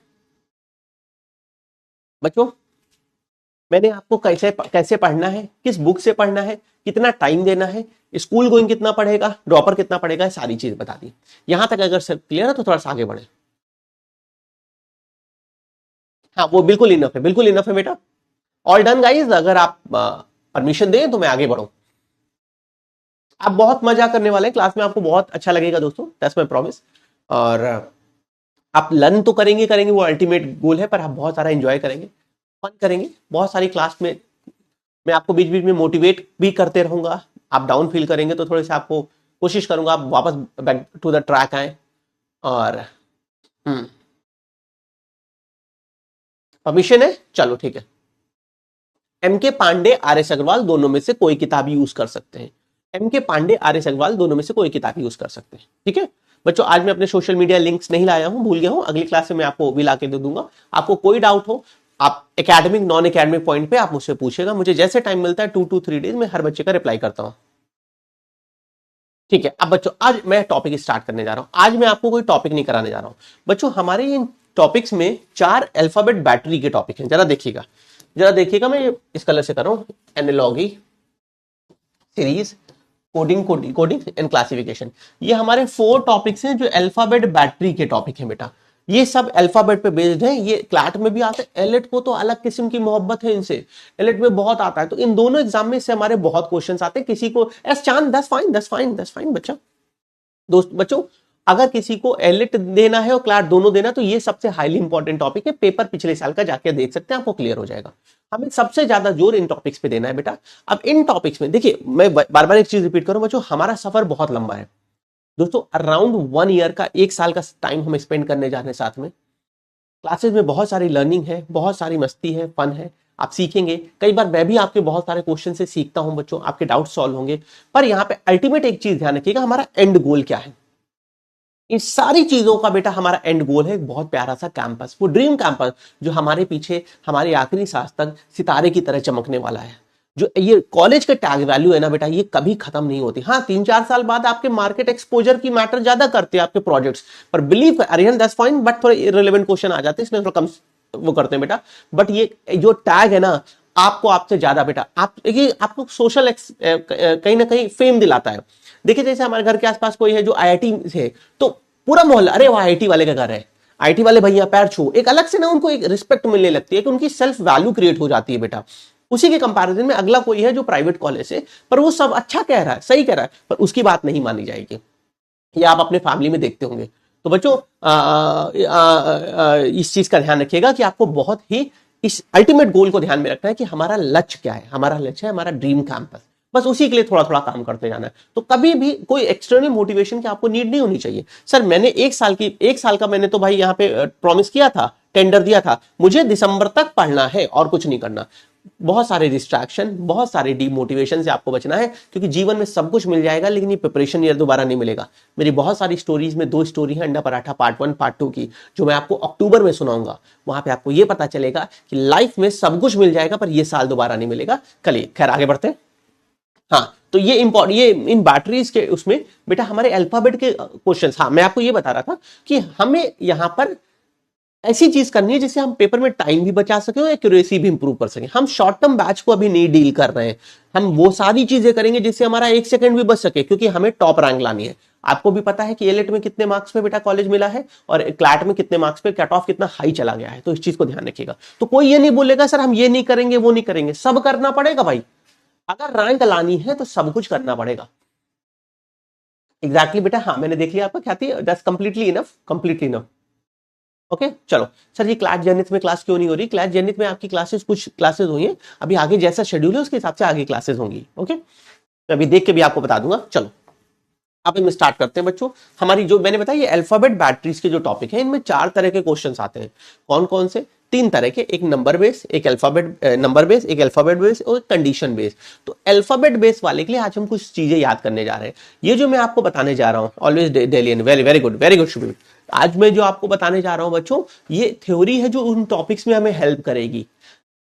बच्चों? मैंने आपको कैसे कैसे पढ़ना है, किस बुक से पढ़ना है, कितना टाइम देना है, स्कूल गोइंग कितना पढ़ेगा, ड्रॉपर कितना पढ़ेगा, सारी चीज बता दी। यहां तक अगर सब क्लियर है तो थोड़ा सा आगे बढ़े। हाँ, वो बिल्कुल इनफ है, बिल्कुल इनफ है बेटा। All done guys. अगर आप परमिशन दें तो मैं आगे बढ़ूं। आप बहुत मजा करने वाले हैं क्लास में, आपको बहुत अच्छा लगेगा दोस्तों, दैट्स माय प्रॉमिस। और आप लर्न तो करेंगे करेंगे, वो अल्टीमेट गोल है, पर आप बहुत सारा एंजॉय करेंगे, फन करेंगे। बहुत सारी क्लास में मैं आपको बीच बीच में मोटिवेट भी करते रहूंगा। आप डाउन फील करेंगे तो थोड़े से आपको कोशिश करूंगा आप वापस बैक टू द ट्रैक आए। और परमिशन है, चलो ठीक है। MK Pandey, RS. अग्रवाल दोनों में से कोई किताब यूज कर सकते हैं। MK Pandey, RS. अग्रवाल दोनों में से कोई किताब यूज कर सकते हैं, ठीक है बच्चों? आज मैं अपने सोशल मीडिया लिंक्स नहीं लाया हूं, भूल गया हूं, अगली क्लास में मैं आपको भी ला के दे दूंगा। आपको कोई डाउट हो, आप एकेडमिक नॉन एकेडमिक पॉइंट पे आप मुझसे पूछेगा। मुझे जैसे टाइम मिलता है 2 to 3 डेज में हर बच्चे का रिप्लाई करता हूं, ठीक है? अब बच्चों आज मैं टॉपिक स्टार्ट करने जा रहा हूं। आज मैं आपको कोई टॉपिक नहीं कराने जा रहा हूं बच्चों। हमारे इन टॉपिक्स में 4 अल्फाबेट बैटरी के टॉपिक हैं। जरा देखिएगा, जरा देखिएगा, मैं इस कलर से कर रहा हूं, analogy, series, coding, coding and classification. ये हमारे 4 टॉपिक्स हैं जो अल्फाबेट बैटरी के टॉपिक हैं बेटा। ये सब अल्फाबेट पे बेस्ड है। ये क्लैट में भी आते हैं, एलेट को तो अलग किस्म की मोहब्बत है इनसे, एलेट में बहुत आता है। तो इन दोनों एग्जाम में से हमारे बहुत क्वेश्चंस आते हैं। किसी को एस चांद 10 फाइन 10 फाइन 10 फाइन बच्चा, दोस्त बच्चों, अगर किसी को एलिट देना है और क्लैट दोनों देना, तो ये सबसे हाईली इंपॉर्टेंट टॉपिक है। पेपर पिछले साल का जाके देख सकते हैं, आपको क्लियर हो जाएगा। हमें सबसे ज्यादा जोर इन टॉपिक्स पे देना है बेटा। अब इन टॉपिक्स में देखिए, मैं बार बार एक चीज रिपीट करूं बच्चों, हमारा सफर बहुत लंबा है दोस्तों। अराउंड 1 ईयर का, 1 साल का टाइम हम स्पेंड करने जा रहे हैं साथ में। क्लासेस में बहुत सारी लर्निंग है, बहुत सारी मस्ती है, फन है, आप सीखेंगे। कई बार मैं भी आपके बहुत सारे क्वेश्चन से सीखता हूं बच्चों, आपके डाउट सॉल्व होंगे। पर यहाँ पे अल्टीमेट एक चीज ध्यान रखिएगा, हमारा एंड गोल क्या है। इन सारी चीजों का बेटा हमारा एंड गोल है एक बहुत प्यारा सा कैंपस, वो ड्रीम कैंपस जो हमारे पीछे हमारे आखिरी सांस तक सितारे की तरह चमकने वाला है। जो ये कॉलेज का टैग वैल्यू है ना बेटा, ये कभी खत्म नहीं होती। हाँ, 3-4 साल बाद आपके मार्केट एक्सपोजर की मैटर ज्यादा करते हैं आपके प्रोजेक्ट्स, पर बिलीव अरिहन 10 पॉइंट, बट थोड़े इररिलेवेंट क्वेश्चन आ जाते हैं, इसमें थोड़ा कम वो करते हैं बेटा। बट ये जो टैग है ना, आपको आपसे ज्यादा बेटा, आप ये आपको सोशल कहीं ना कहीं फेम दिलाता है। देखिए, जैसे हमारे घर के आसपास कोई है जो IIT है, तो पूरा मोहल्ला, अरे वो IIT वाले का घर है, आईटी वाले भैया पैर छू, एक अलग से ना उनको एक रिस्पेक्ट मिलने लगती है कि उनकी सेल्फ वैल्यू क्रिएट हो जाती है बेटा। उसी के कंपैरिजन में अगला कोई है जो प्राइवेट कॉलेज से, पर वो सब अच्छा कह रहा है, सही कह रहा है, पर उसकी बात नहीं मानी जाएगी। ये आप अपने फैमिली में देखते होंगे। तो बच्चों इस चीज का ध्यान रखिएगा कि आपको बहुत ही इस अल्टीमेट गोल को ध्यान में रखना है कि हमारा लक्ष्य क्या है। हमारा लक्ष्य है हमारा ड्रीम कैंपस, बस उसी के लिए थोड़ा थोड़ा काम करते जाना है। तो कभी भी कोई एक्सटर्नल मोटिवेशन की आपको नीड नहीं होनी चाहिए। सर मैंने एक साल का मैंने तो भाई यहाँ पे प्रॉमिस किया था, टेंडर दिया था, मुझे दिसंबर तक पढ़ना है और कुछ नहीं करना। बहुत सारे डिस्ट्रैक्शन, बहुत सारे डीमोटिवेशन से आपको बचना है, क्योंकि जीवन में सब कुछ मिल जाएगा लेकिन ये प्रिपरेशन ईयर दोबारा नहीं मिलेगा। मेरी बहुत सारी स्टोरीज में 2 स्टोरी है अंडा पराठा पार्ट 1 पार्ट 2 की, जो मैं आपको अक्टूबर में सुनाऊंगा। वहां पे आपको ये पता चलेगा कि लाइफ में सब कुछ मिल जाएगा पर ये साल दोबारा नहीं मिलेगा। चलिए खैर आगे बढ़ते हैं। हाँ तो ये इन बैटरीज के उसमें बेटा हमारे अल्फाबेट के क्वेश्चंस, हाँ मैं आपको ये बता रहा था कि हमें यहां पर ऐसी चीज करनी है जिससे हम पेपर में टाइम भी बचा सके और एक्यूरेसी भी इंप्रूव कर सके। हम शॉर्ट टर्म बैच को अभी नहीं डील कर रहे हैं, हम वो सारी चीजें करेंगे जिससे हमारा 1 सेकंड भी बच सके, क्योंकि हमें टॉप रैंक लानी है। आपको भी पता है कि एलेट में कितने मार्क्स पे बेटा कॉलेज मिला है और क्लैट में कितने मार्क्स पे कट ऑफ कितना हाई चला गया है, तो इस चीज को ध्यान रखिएगा। तो कोई ये नहीं बोलेगा सर हम ये नहीं करेंगे वो नहीं करेंगे, सब करना पड़ेगा भाई। अगर रैंक लानी है तो सब कुछ करना पड़ेगा। एग्जैक्टली बेटा, हाँ मैंने देख लिया आपका ख्याति, दैट्स कंप्लीटली इनफ। ओके चलो सर ये क्लास जनित में क्लास क्यों नहीं हो रही? क्लास जनित में आपकी क्लासेस, कुछ क्लासेस हुई हैं अभी, आगे जैसा शेड्यूल है उसके हिसाब से आगे क्लासेस होंगी। ओके तो अभी देख के भी आपको बता दूंगा। चलो अब हम स्टार्ट करते हैं बच्चों। हमारी जो मैंने बताया ये अल्फाबेट बैटरीज के जो टॉपिक है, इनमें 4 तरह के क्वेश्चंस आते हैं। कौन कौन से? 3 तरह के, एक नंबर बेस, एक नंबर बेस, एक अल्फाबेट बेस और कंडीशन बेस। तो अल्फाबेट बेस वाले के लिए आज हम कुछ चीजें याद करने जा रहे हैं। ये जो मैं आपको बताने जा रहा हूँ, ऑलवेज डेलियन, वेरी गुड शुभ। आज मैं जो आपको बताने जा रहा हूं बच्चों, ये थ्योरी है जो उन टॉपिक्स में हमें हेल्प करेगी।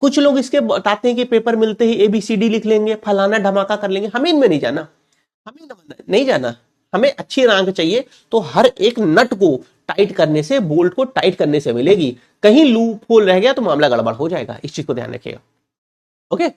कुछ लोग इसके बताते हैं कि पेपर मिलते ही ABCD लिख लेंगे, फलाना धमाका कर लेंगे। हमें इनमें नहीं जाना, हमें अच्छी रैंक चाहिए। तो हर एक नट को टाइट करने से, बोल्ट को टाइट करने से मिलेगी। कहीं लूप होल रह गया तो मामला गड़बड़ हो जाएगा, इस चीज को ध्यान रखिएगा। ओके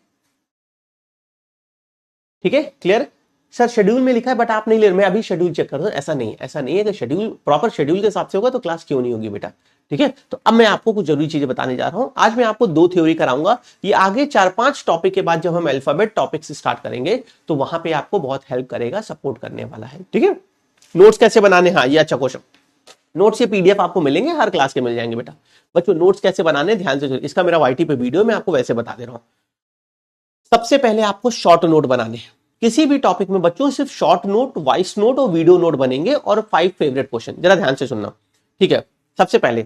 ठीक है, क्लियर? सर शेड्यूल में लिखा है बट आप नहीं ले रहे। मैं अभी शेड्यूल चेक कर रहा हूं। ऐसा नहीं है कि शेड्यूल प्रॉपर शेड्यूल के हिसाब से होगा तो क्लास क्यों नहीं होगी बेटा। ठीक है, तो अब मैं आपको कुछ जरूरी चीजें बताने जा रहा हूं। आज मैं आपको 2 थ्योरी कराऊंगा। ये आगे 4-5 टॉपिक के बाद जब हम अल्फाबेट टॉपिक से स्टार्ट करेंगे तो वहां पे आपको बहुत हेल्प करेगा, सपोर्ट करने वाला है। ठीक है, नोट्स कैसे बनाने, हाँ ये अच्छा क्वेश्चन। नोट्स ये PDF आपको मिलेंगे, हर क्लास के मिल जाएंगे बेटा। बच्चों नोट्स कैसे बनाने ध्यान से, इसका मेरा YT पे वीडियो, मैं आपको वैसे बता दे रहा हूं। सबसे पहले आपको शॉर्ट नोट बनाने हैं किसी भी टॉपिक में बच्चों। सिर्फ शॉर्ट नोट, वॉइस नोट और वीडियो नोट बनेंगे और 5 फेवरेट क्वेश्चन। जरा ध्यान से सुनना, ठीक है। सबसे पहले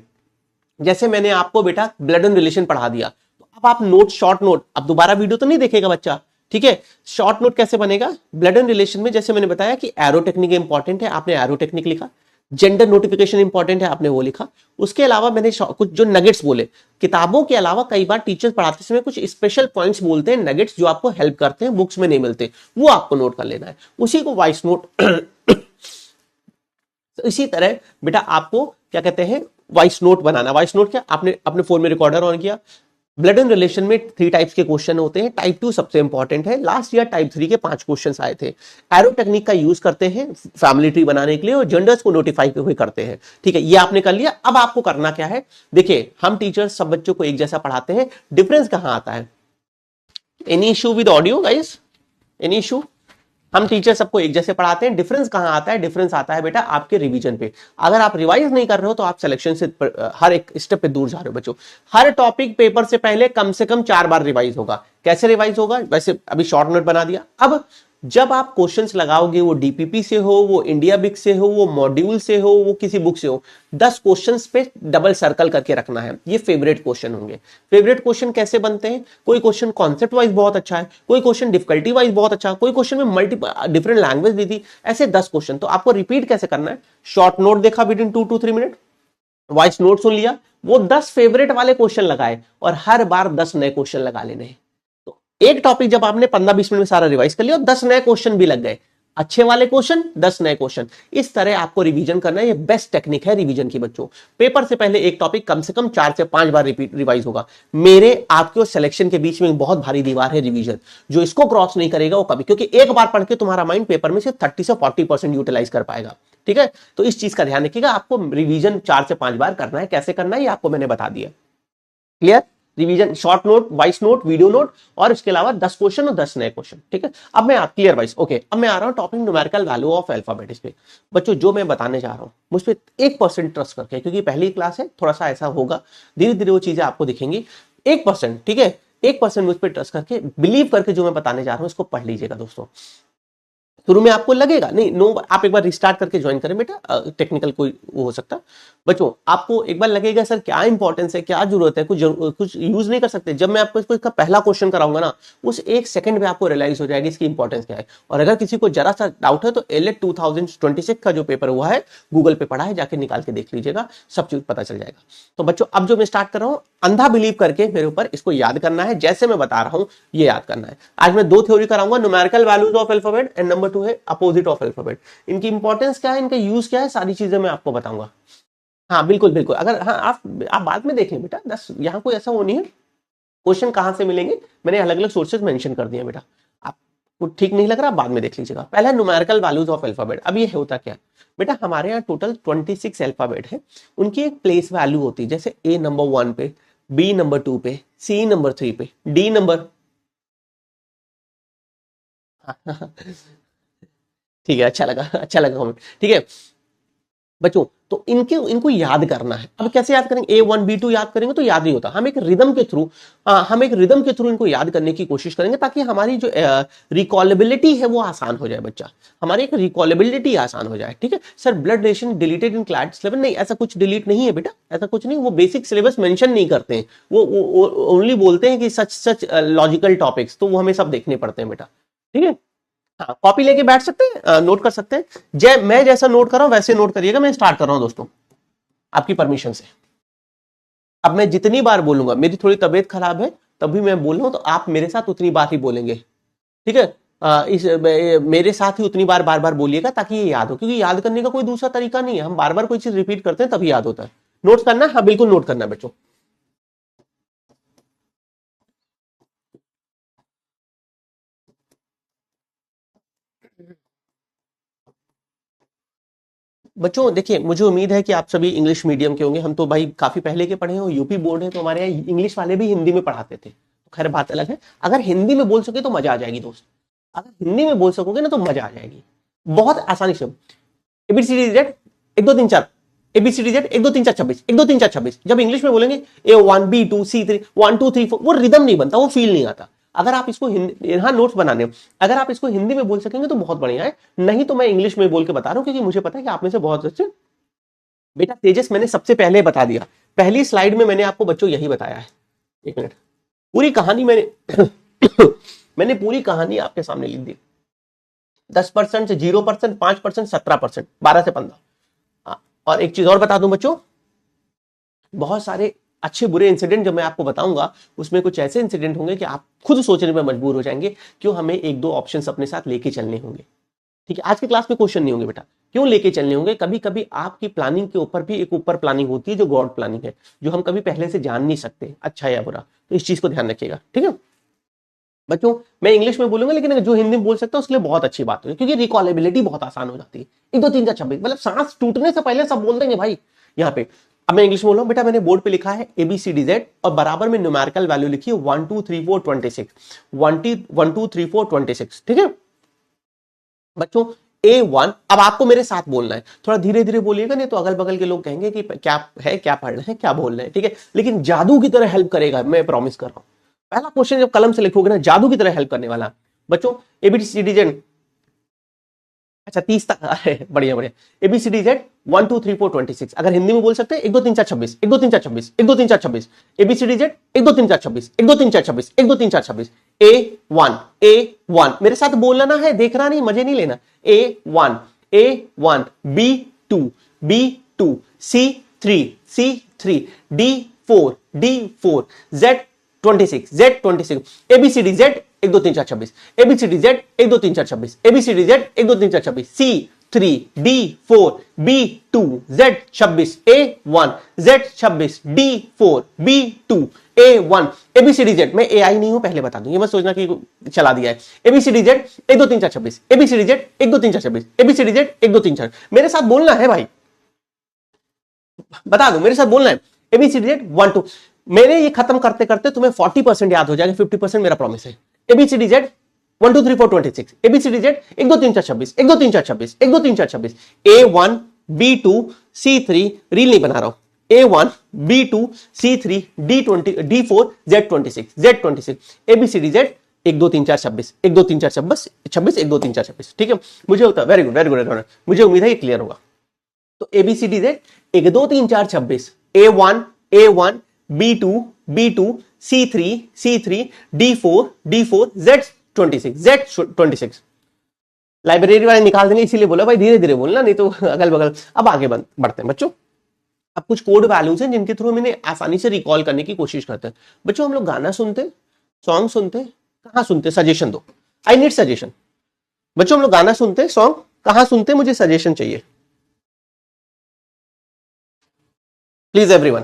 जैसे मैंने आपको बेटा ब्लड एंड रिलेशन पढ़ा दिया, तो अब आप नोट, शॉर्ट नोट, अब दोबारा वीडियो तो नहीं देखेगा बच्चा, ठीक है। शॉर्ट नोट कैसे बनेगा? ब्लड एंड रिलेशन में जैसे मैंने बताया कि एरो टेक्निक इंपॉर्टेंट है, आपने एरो टेक्निक लिखा। जेंडर नोटिफिकेशन इंपॉर्टेंट है, आपने वो लिखा। उसके अलावा मैंने कुछ जो नगेट्स बोले, किताबों के अलावा कई बार टीचर्स पढ़ाते समय कुछ स्पेशल पॉइंट्स बोलते हैं, नगेट्स जो आपको हेल्प करते हैं, बुक्स में नहीं मिलते, वो आपको नोट कर लेना है। उसी को वॉइस नोट इसी तरह बेटा आपको क्या कहते हैं, वॉइस नोट बनाना। वॉइस नोट क्या, आपने अपने फोन में रिकॉर्डर ऑन किया। ब्लड एंड रिलेशन में 3 टाइप्स के क्वेश्चन होते हैं। टाइप 2 सबसे इंपॉर्टेंट है, लास्ट ईयर टाइप 3 के 5 क्वेश्चन आए थे। एरो टेक्निक का यूज करते हैं फैमिली ट्री बनाने के लिए और जेंडर्स को नोटिफाई हुए करते हैं, ठीक है। ये आपने कर लिया। अब आपको करना क्या है, देखिए हम टीचर्स सब बच्चों को एक जैसा पढ़ाते हैं, डिफरेंस कहां आता है? Any issue with audio guys? Any issue? हम टीचर सबको एक जैसे पढ़ाते हैं, डिफरेंस कहां आता है? डिफरेंस आता है बेटा आपके रिवीजन पे। अगर आप रिवाइज नहीं कर रहे हो तो आप सिलेक्शन से हर एक स्टेप पे दूर जा रहे हो बच्चों। हर टॉपिक पेपर से पहले कम से कम 4 बार रिवाइज होगा। कैसे रिवाइज होगा? वैसे अभी शॉर्ट नोट बना दिया। अब जब आप क्वेश्चंस लगाओगे, वो DPP से हो, वो इंडिया बिक से हो, वो मॉड्यूल से हो, वो किसी बुक से हो, 10 क्वेश्चंस पे डबल सर्कल करके रखना है। ये फेवरेट क्वेश्चन होंगे। फेवरेट क्वेश्चन कैसे बनते हैं? कोई क्वेश्चन कॉन्सेप्ट वाइज बहुत अच्छा है, कोई क्वेश्चन डिफिकल्टी वाइज बहुत अच्छा है, कोई क्वेश्चन में मल्टीपल डिफरेंट लैंग्वेज दी थी, ऐसे 10 क्वेश्चन। तो आपको रिपीट कैसे करना है? शॉर्ट नोट देखा within 2 to 3 minute, voice note सुन लिया, वो 10 फेवरेट वाले क्वेश्चन लगाए और हर बार 10 नए क्वेश्चन लगा लेने हैं। एक टॉपिक जब आपने 15-20 मिनट में सारा रिवाइज कर लिया और 10 नए क्वेश्चन भी लग गए, अच्छे वाले क्वेश्चन, 10 नए क्वेश्चन। इस तरह आपको रिवीजन करना है। ये बेस्ट टेक्निक है रिवीजन की बच्चों। पेपर से पहले एक टॉपिक कम से कम 4 से 5 बार रिवाइज होगा। मेरे आपके और सिलेक्शन के बीच में एक बहुत भारी दीवार है रिवीजन। जो इसको क्रॉस नहीं करेगा वो कभी, क्योंकि एक बार पढ़ के तुम्हारा माइंड पेपर में सिर्फ 30 से 40% यूटिलाइज कर पाएगा। ठीक है, तो इस चीज का ध्यान रखिएगा। आपको रिवीजन 4 से 5 बार करना है। कैसे करना है ये आपको मैंने बता दिया। Clear? Revision, short note, voice note, video note, और इसके अलावा 10 क्वेश्चन और 10 नए क्वेश्चन। ठीक है, अब मैं आप क्लियर वाइज ओके। अब मैं आ रहा हूं topic numerical value of alphabet. इस पे बच्चों जो मैं बताने जा रहा हूं मुझ पे 1% ट्रस्ट करके, क्योंकि पहली क्लास है, थोड़ा सा ऐसा होगा, धीरे धीरे वो चीजें आपको दिखेंगी। 1%, ठीक है, 1% मुझ पे ट्रस्ट करके, बिलीव करके जो मैं बताने जा रहा हूं इसको पढ़ लीजिएगा दोस्तों। शुरू में आपको लगेगा नहीं, नो, आप एक बार रिस्टार्ट करके ज्वाइन करें बेटा, टेक्निकल कोई वो हो सकता। बच्चों आपको एक बार लगेगा सर क्या इंपॉर्टेंस है, क्या जरूरत है, कुछ यूज नहीं कर सकते। जब मैं आपको इसका पहला क्वेश्चन कराऊंगा ना, उस 1 सेकंड में आपको रियलाइज हो जाएगी इसकी इंपॉर्टेंस क्या है। और अगर किसी को जरा सा डाउट है तो एलएट 2026 का जो पेपर हुआ है गूगल पे पढ़ा है, जाके निकाल के देख लीजिएगा, सब चीज पता चल जाएगा। तो बच्चों अब जो मैं स्टार्ट कर रहा हूं, अंधा बिलीव करके मेरे ऊपर इसको याद करना है, जैसे मैं बता रहा हूं ये याद करना है। आज मैं 2 थ्योरी कराऊंगा, numerical values of alphabet and number 2 है अपोजिट ऑफ अल्फाबेट। इनकी इंपॉर्टेंस क्या है, इनका यूज क्या है, सारी चीजें मैं आपको बताऊंगा। हाँ बिल्कुल बिल्कुल, अगर हाँ आप बाद में देख लें बेटा, 10 यहाँ कोई ऐसा वो नहीं है। क्वेश्चन कहां से मिलेंगे मैंने अलग अलग सोर्सेज मेंशन कर दिए बेटा, आपको ठीक नहीं लग रहा बाद में देख लीजिएगा। पहला न्यूमेरिकल वैल्यूज ऑफ अल्फाबेट। अब ये होता क्या बेटा, हमारे यहाँ टोटल 26 अल्फाबेट है, उनकी एक प्लेस वैल्यू होती है। जैसे ए नंबर 1 पे, बी नंबर 2 पे, सी नंबर 3 पे, डी नंबर ठीक है, अच्छा लगा, अच्छा लगा कमेंट। ठीक है बच्चों, तो इनको याद करना है। अब कैसे याद करेंगे, A1 B2 याद करेंगे तो याद नहीं होता। हम एक रिदम के थ्रू इनको याद करने की कोशिश करेंगे, ताकि हमारी जो रिकॉलेबिलिटी है वो आसान हो जाए बच्चा, हमारी एक रिकॉलेबिलिटी आसान हो जाए। ठीक है सर, ब्लड रिलेशन डिलीटेड इन क्लैट सिलेबस, नहीं ऐसा कुछ डिलीट नहीं है बेटा, ऐसा कुछ नहीं। वो बेसिक सिलेबस मेंशन नहीं करते हैं, वो ओनली बोलते हैं कि सच लॉजिकल टॉपिक्स, तो वो हमें सब देखने पड़ते हैं बेटा। ठीक है, हाँ कॉपी लेके बैठ सकते हैं, नोट कर सकते हैं। मैं जैसा नोट कर रहा हूं वैसे नोट करिएगा। मैं स्टार्ट कर रहा हूं दोस्तों आपकी परमिशन से। अब मैं जितनी बार बोलूंगा, मेरी थोड़ी तबीयत खराब है तभी मैं बोल रहा हूं, तो आप मेरे साथ उतनी बार ही बोलेंगे। ठीक है, मेरे साथ ही उतनी बार बार बार बोलिएगा, ताकि ये याद हो, क्योंकि याद करने का कोई दूसरा तरीका नहीं है। हम बार बार कोई चीज रिपीट करते हैं तभी याद होता है। नोट करना है, हाँ बिल्कुल नोट करना है बच्चों। बच्चों देखिए, मुझे उम्मीद है कि आप सभी इंग्लिश मीडियम के होंगे। हम तो भाई काफी पहले के पढ़े हैं, यूपी बोर्ड है, तो हमारे यहाँ इंग्लिश वाले भी हिंदी में पढ़ाते थे, तो खैर बात अलग है। अगर हिंदी में बोल सके तो मजा आ जाएगी दोस्त, अगर हिंदी में बोल सकोगे ना तो मजा आ जाएगी, बहुत आसानी से। A B C D Z 1 2 3 4, A B C D Z 1 2 3 4 26, 1 2 3 4 26। जब इंग्लिश में बोलेंगे A1 B2 C3 1 2 3 4, वो रिदम नहीं बनता, वो फील नहीं आता। अगर आप इसको यहाँ नोट्स बनाने हो, अगर आप इसको हिंदी में बोल सकेंगे तो बहुत बढ़िया है, नहीं तो मैं इंग्लिश में बोल के बता रहा हूँ, क्योंकि मुझे पता है कि आप में से बहुत अच्छे बेटा। तेजस मैंने सबसे पहले बता दिया, पहली स्लाइड में मैंने आपको बच्चों यही बताया है। 1 मिनट, पूरी कहानी मैंने पूरी कहानी आपके सामने लिख दी। 10% से 0%, 5%, 17%, 12 से 15। और एक चीज और बता दूं बच्चों, बहुत सारे अच्छे बुरे इंसिडेंट जब मैं आपको बताऊंगा, उसमें कुछ ऐसे इंसिडेंट होंगे कि आप खुद सोचने में मजबूर हो जाएंगे, क्यों हमें 1-2 ऑप्शंस अपने साथ लेके चलने होंगे। ठीक है, आज की क्लास में क्वेश्चन नहीं होंगे बेटा, क्यों लेके चलने होंगे। कभी कभी आपकी प्लानिंग के ऊपर भी एक ऊपर प्लानिंग होती है, जो गॉड प्लानिंग है, जो हम कभी पहले से जान नहीं सकते, अच्छा या बुरा। तो इस चीज को ध्यान रखिएगा। ठीक है बच्चों, मैं इंग्लिश में बोलूंगा, लेकिन जो हिंदी में बोल सकता है उसके लिए बहुत अच्छी बात है, क्योंकि रिकॉलेबिलिटी बहुत आसान हो जाती है। 1 2 3 4 26, मतलब सांस टूटने से पहले सब बोल देंगे भाई यहाँ पे। अब मैं इंग्लिश में बोल रहा हूँ बेटा, मैंने बोर्ड पे लिखा है ABCDZ और बराबर में न्यूमेरिकल वैल्यू लिखी है 1 2 3 4 26, 1 2 3 4 26। ठीक है बच्चों, A1, अब आपको मेरे साथ बोलना है, थोड़ा धीरे धीरे बोलिएगा, नहीं तो अगल बगल के लोग कहेंगे कि क्या है, क्या पढ़ रहे हैं, क्या बोल रहे हैं। ठीक है, लेकिन जादू की तरह हेल्प करेगा, मैं प्रॉमिस कर रहा हूं। पहला क्वेश्चन जब कलम से लिखोगे ना, जादू की तरह हेल्प करने वाला बच्चों। ABCDZ, अच्छा 30 तक, बढ़िया बढ़िया। ABCDZ 1 2 3 4 26, अगर हिंदी में बोल सकते हैं 1 2 3 4 26, 1 2 3 4 26, 1 2 3 4 26। ABCDZ 1 2 3 4 26, 1 2 3 4 26, 1 2 3 4 26। A1 मेरे साथ बोलना है, देखना नहीं, मजे नहीं लेना। A1 B2 C3 D4 Z26 ABCD Z 1 2 3 4 26, ABCDZ 1 2 3 4 26, ABCDZ 1 2 3 4 26, C3 D4 B2 Z26 A1 Z26 D4 B2 A1 ABCDZ। मैं AI नहीं हूं पहले बता दूं, ये मत सोचना कि चला दिया है। ABCDZ 1 2 3 4 26, ABCDZ 1 2 3 4 26, ABCDZ 1 2 3 4। मेरे साथ बोलना है भाई, बता दो मेरे साथ बोलना है। ABCDZ 1 2, मेरे ये खत्म करते करते तुम्हें 40% याद हो जाएगा, 50% मेरा प्रॉमिस है। ABCDZ 1 2 3 4 26, ABCDZ 1 2 3 4 26, 1 2 3 4 26, 1 2 3 4 26, A1 B2 C3, reel नहीं बना रहा हूं, A1 B2 C3 D20 D4 Z26 Z26, ABCDZ 1 2 3 4 26, 1 2 3 4 26 26, 1 2 3 4 26। ठीक है, मुझे होता है वेरी गुड वेरी गुड, मुझे उम्मीद है ये क्लियर होगा। तो ABCDZ 1 2 3 4 26, A1 A1 B2 B2 C3 C3 D4 D4 Z26 Z26। Library वाले निकाल देंगे, इसीलिए बोला भाई धीरे धीरे बोलना, नहीं तो अगल बगल। अब आगे बढ़ते हैं बच्चों। अब कुछ कोड वैल्यूज हैं जिनके थ्रू मैंने आसानी से रिकॉल करने की कोशिश करते हैं। बच्चों हम लोग गाना सुनते, सॉन्ग सुनते, कहां सुनते? सजेशन दो, आई नीड सजेशन। बच्चों हम लोग गाना सुनते, सॉन्ग कहां सुनते? मुझे सजेशन चाहिए प्लीज एवरीवन।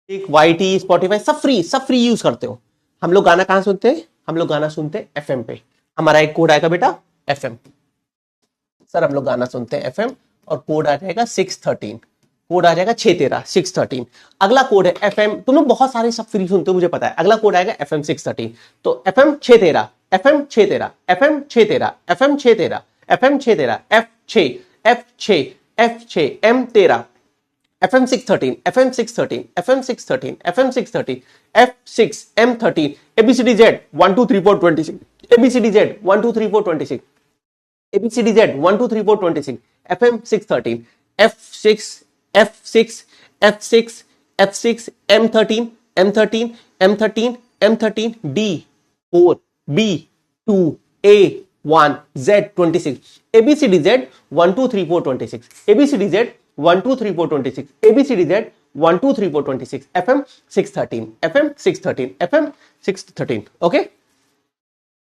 YT स्पॉटिफाई सब फ्री यूज करते हो। हम लोग गाना कहां सुनते हैं? हम लोग गाना सुनते हैं एफएम पे। हमारा एक कोड आएगा बेटा एफएम। सर हम लोग गाना सुनते हैं एफएम और कोड आ जाएगा 613, कोड आ जाएगा 613 613। अगला कोड है एफएम। तुम लोग बहुत सारे सब फ्री सुनते हो मुझे पता है। अगला कोड आएगा एफएम 613। तो FM 613 FM 613 FM 613 FM 613 FM 613 F6 F6 F6 M13 FM 613 FM 613 FM 613 FM 613 F6 M13 ABCDZ 1 2 3 4 26 ABCDZ 1 2 3 4 26 ABCDZ 1 2 3 4 26 FM 613 F6 F6 F6 F6 M13 M13 M13 M13 D4 B2 A1 Z26 ABCDZ 1 2 3 4 26 ABCDZ 1 2 3 4 26 ABCDZ 1 2 3 4 26 FM 613 FM 613 FM 613। Okay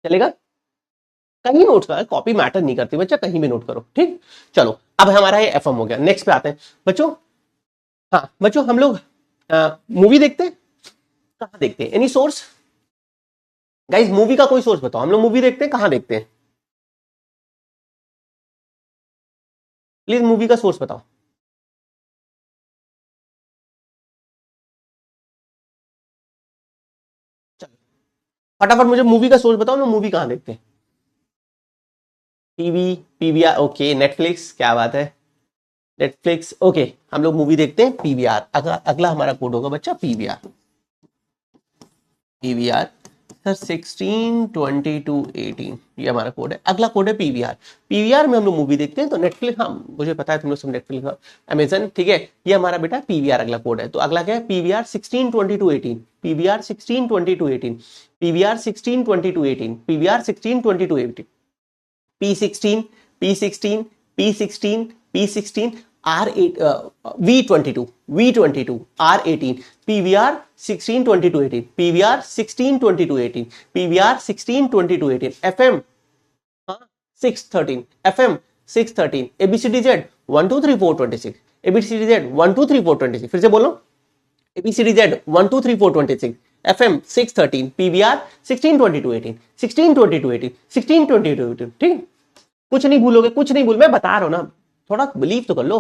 चलेगा? कहीं नोट कर, कॉपी मैटर नहीं करती बच्चा, कहीं भी नोट करो। ठीक, चलो अब हमारा ये एफएम हो गया। नेक्स्ट पे आते हैं बच्चों। हाँ बच्चों हम लोग मूवी देखते हैं, कहां देखते हैं? एनी सोर्स गाइस, मूवी का कोई सोर्स बताओ। हम लोग मूवी देखते हैं, कहां देखते हैं? प्लीज मूवी का सोर्स बताओ। फटाफट मुझे मूवी का सोर्स बताओ ना, मूवी कहां देखते हैं? TV, PVR, okay. नेटफ्लिक्स, क्या बात है, नेटफ्लिक्स। ओके हम लोग मूवी देखते हैं पीवीआर। अगला हमारा कोड होगा बच्चा पीवीआर। पीवीआर सर 16 22 18 ये हमारा कोड है। अगला कोड है पीवीआर। पीवीआर में हम लोग मूवी देखते हैं। तो नेटफ्लिक्स, हाँ मुझे पता है तुम लोग सब नेटफ्लिक्स, अमेजन, ठीक है। ये हमारा बेटा पीवीआर अगला कोड है। तो अगला क्या है? PVR 16 22 18 PVR 16 22 18 PVR 16 22 18 PVR 16 22 18 P16 P16 P16 P16 R8 V22 V22 R18 PVR 16 22 18 PVR 16 22 18 PVR 16 22 18 FM 613 FM 613 ABCDZ 1 2 3 4 26 ABCDZ 1 2 3 4 26। फिर से बोलो ABCDZ 1 2 3 4 26 FM 613 PVR 16 22 18 16 22 18 16 22 18। ठीक, कुछ नहीं भूलोगे, कुछ नहीं भूल, मैं बता रहा हूं ना, थोड़ा बिलीव तो कर लो।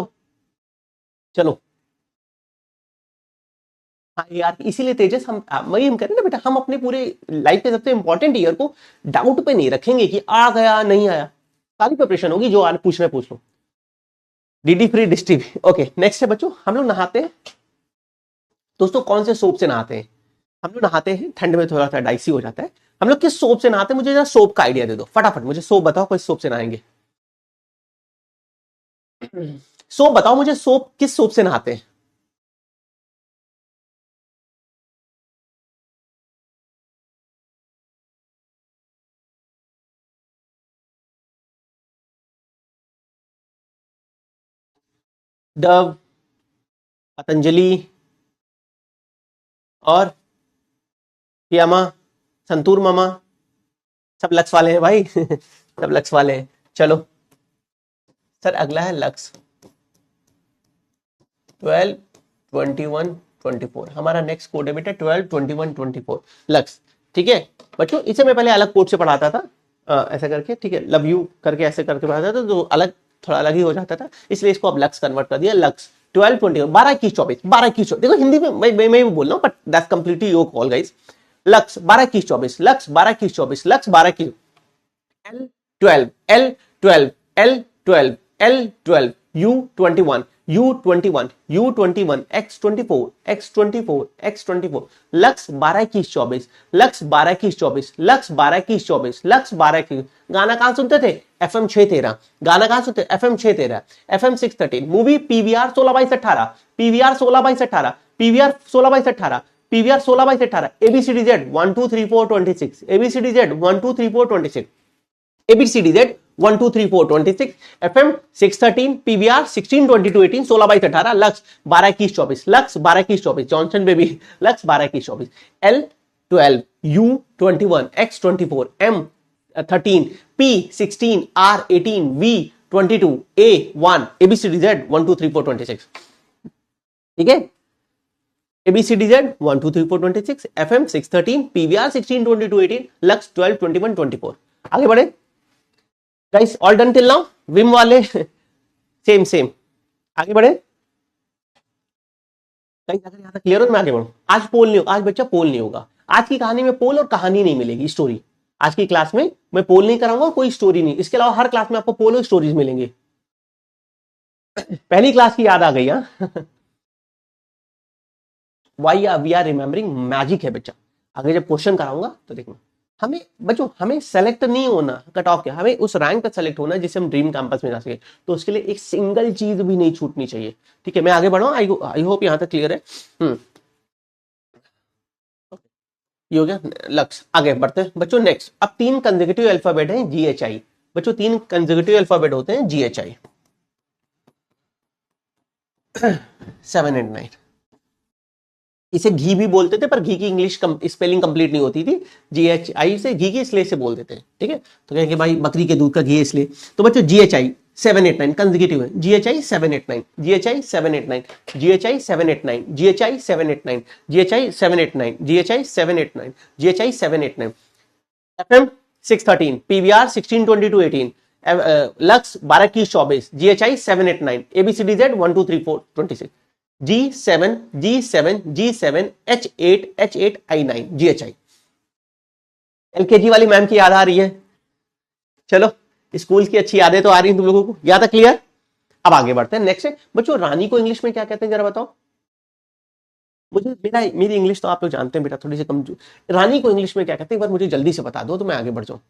चलो हाँ यार, इसीलिए तेजस हम वही हम करें ना बेटा, हम अपने पूरे लाइफ के सबसे इंपॉर्टेंट ईयर को डाउट पे नहीं रखेंगे कि आ गया नहीं आया। सारी प्रिपरेशन होगी, जो आज पूछना है पूछ लो। डीडी फ्री डिस्टी भी। ओके नेक्स्ट है बच्चों, हम लोग नहाते हैं दोस्तों, कौन से सोप से नहाते हैं? हम लोग नहाते हैं, ठंड में थोड़ा सा डाइसी हो जाता है, हम लोग किस सोप से नहाते हैं? मुझे जरा सोप का आइडिया दे दो फटाफट, मुझे सोप बताओ, किस सोप से नहाएंगे? सोप बताओ मुझे, सोप किस सोप से नहाते हैं? डव, पतंजलि और पियामा, संतूर मामा, सब लक्स वाले हैं भाई सब लक्स वाले हैं। चलो सर अगला है लक्स 12, 21, 24, हमारा नेक्स्ट कोड है बेटा 12, 21, 24 लक्स। ठीक है बच्चों, इसे मैं पहले अलग कोड से पढ़ाता था, ऐसा करके, ठीक है, लव यू करके ऐसे करके पढ़ाता था, तो अलग थोड़ा अलग ही हो जाता था, इसलिए इसको अब लक्स कन्वर्ट कर दिया। लक्स 12, 21, 12, 21, 24, 12, 21, 24, देखो हिंदी में मैं भी बोल रहा हूँ, but that's completely your call guys. Lux 12, 21, 24, lux 12, 21, 24, lux 12, 21, L12, L12, L12, L12, U21, U21, U21, X24, X24, X24, lux 12, 21, 24, lux 12, 21, 24, lux 12, 21, 24, lux 12, 21। गाना कहां सुनते थे? FM 613। गाना कहां सुनते? FM 613, FM 613। Movie PVR 16/18, PVR 16/18, PVR 16/18, PVR 16/18, ABCDZ 1 2 3 4 26, ABCDZ 1 2 3 4 26, ABCDZ 1 2 3 4 26, FM 613, PVR 16 22 18, 16/18, lux 12, 21, 24, lux 12, 21, 24, Johnson baby, lux 12, 21, 24, L12, U21, X24, M13, P16, R18, V22, A1, ABCDZ 1 2 3 4 26। ठीक है, ABCDZ 1 2 3 4 26, FM 613, PVR 16 22 18, लक्स 12 21 24। आगे बढ़े guys, all done till now? Vim वाले सेम सेम, आगे बढ़े गाइस, अगर यहां तक क्लियर हो तो मैं आगे बढ़ूं। आज पोल नहीं होगा, आज बच्चा पोल नहीं होगा, आज की कहानी में पोल और कहानी नहीं मिलेगी, स्टोरी। आज की क्लास में मैं पोल नहीं कराऊंगा, कोई स्टोरी नहीं, इसके अलावा हर क्लास में आपको पोल और स्टोरीज मिलेंगे। पहली क्लास की याद आ गई। Why we are remembering, magic है बच्चा। आगे जब क्वेश्चन कराऊंगा तो देखना, हमें बच्चों हमें सेलेक्ट नहीं होना कट ऑफ के, हमें उस रैंक पर सेलेक्ट होना जिससे हम ड्रीम कैंपस में जा सके, तो उसके लिए एक सिंगल चीज भी नहीं छूटनी चाहिए। ठीक है, मैं आगे बढ़ाऊं, आई होप यहां तक क्लियर है। ये हो गया लक्ष्य। आगे बढ़ते हैं बच्चों, नेक्स्ट अब 3 कंसेक्यूटिव अल्फाबेट हैं GHI। बच्चों 3 कंसेक्यूटिव अल्फाबेट होते हैं GHI 7 and 9। इसे घी भी बोलते थे, पर घी की इंग्लिश स्पेलिंग कंप्लीट नहीं होती थी, GHI से घी की इसलिए से बोलते थे। ठीक है, तो कहेंगे भाई बकरी के दूध का घी इसलिए। तो बच्चों GHI 7 8 9 कंसेक्यूटिव है, GHI 7 8 9, GHI 7 8 9, GHI 7 8 9, GHI 7 8 9, GHI 7 8 9, GHI 7 8 9, GHI 7 8 9, FM 613, PVR 16 22 18, lux 12 21 24, GHI 7 8 9, ABCDZ 1 2 3 4 26, G7, G7, G7, H8, H8, I9, GHI। LKG वाली मैम की याद आ रही है? चलो स्कूल की अच्छी यादें तो आ रही हैं तुम लोगों को, याद है? क्लियर? अब आगे बढ़ते हैं। नेक्स्ट है बच्चों, रानी को इंग्लिश में क्या कहते हैं, जरा बताओ मुझे। मेरी इंग्लिश तो आप लोग जानते हैं बेटा, थोड़ी सी कमजोर। रानी को इंग्लिश में क्या कहते हैं, एक बार मुझे जल्दी से बता दो तो मैं आगे बढ़ जाऊं।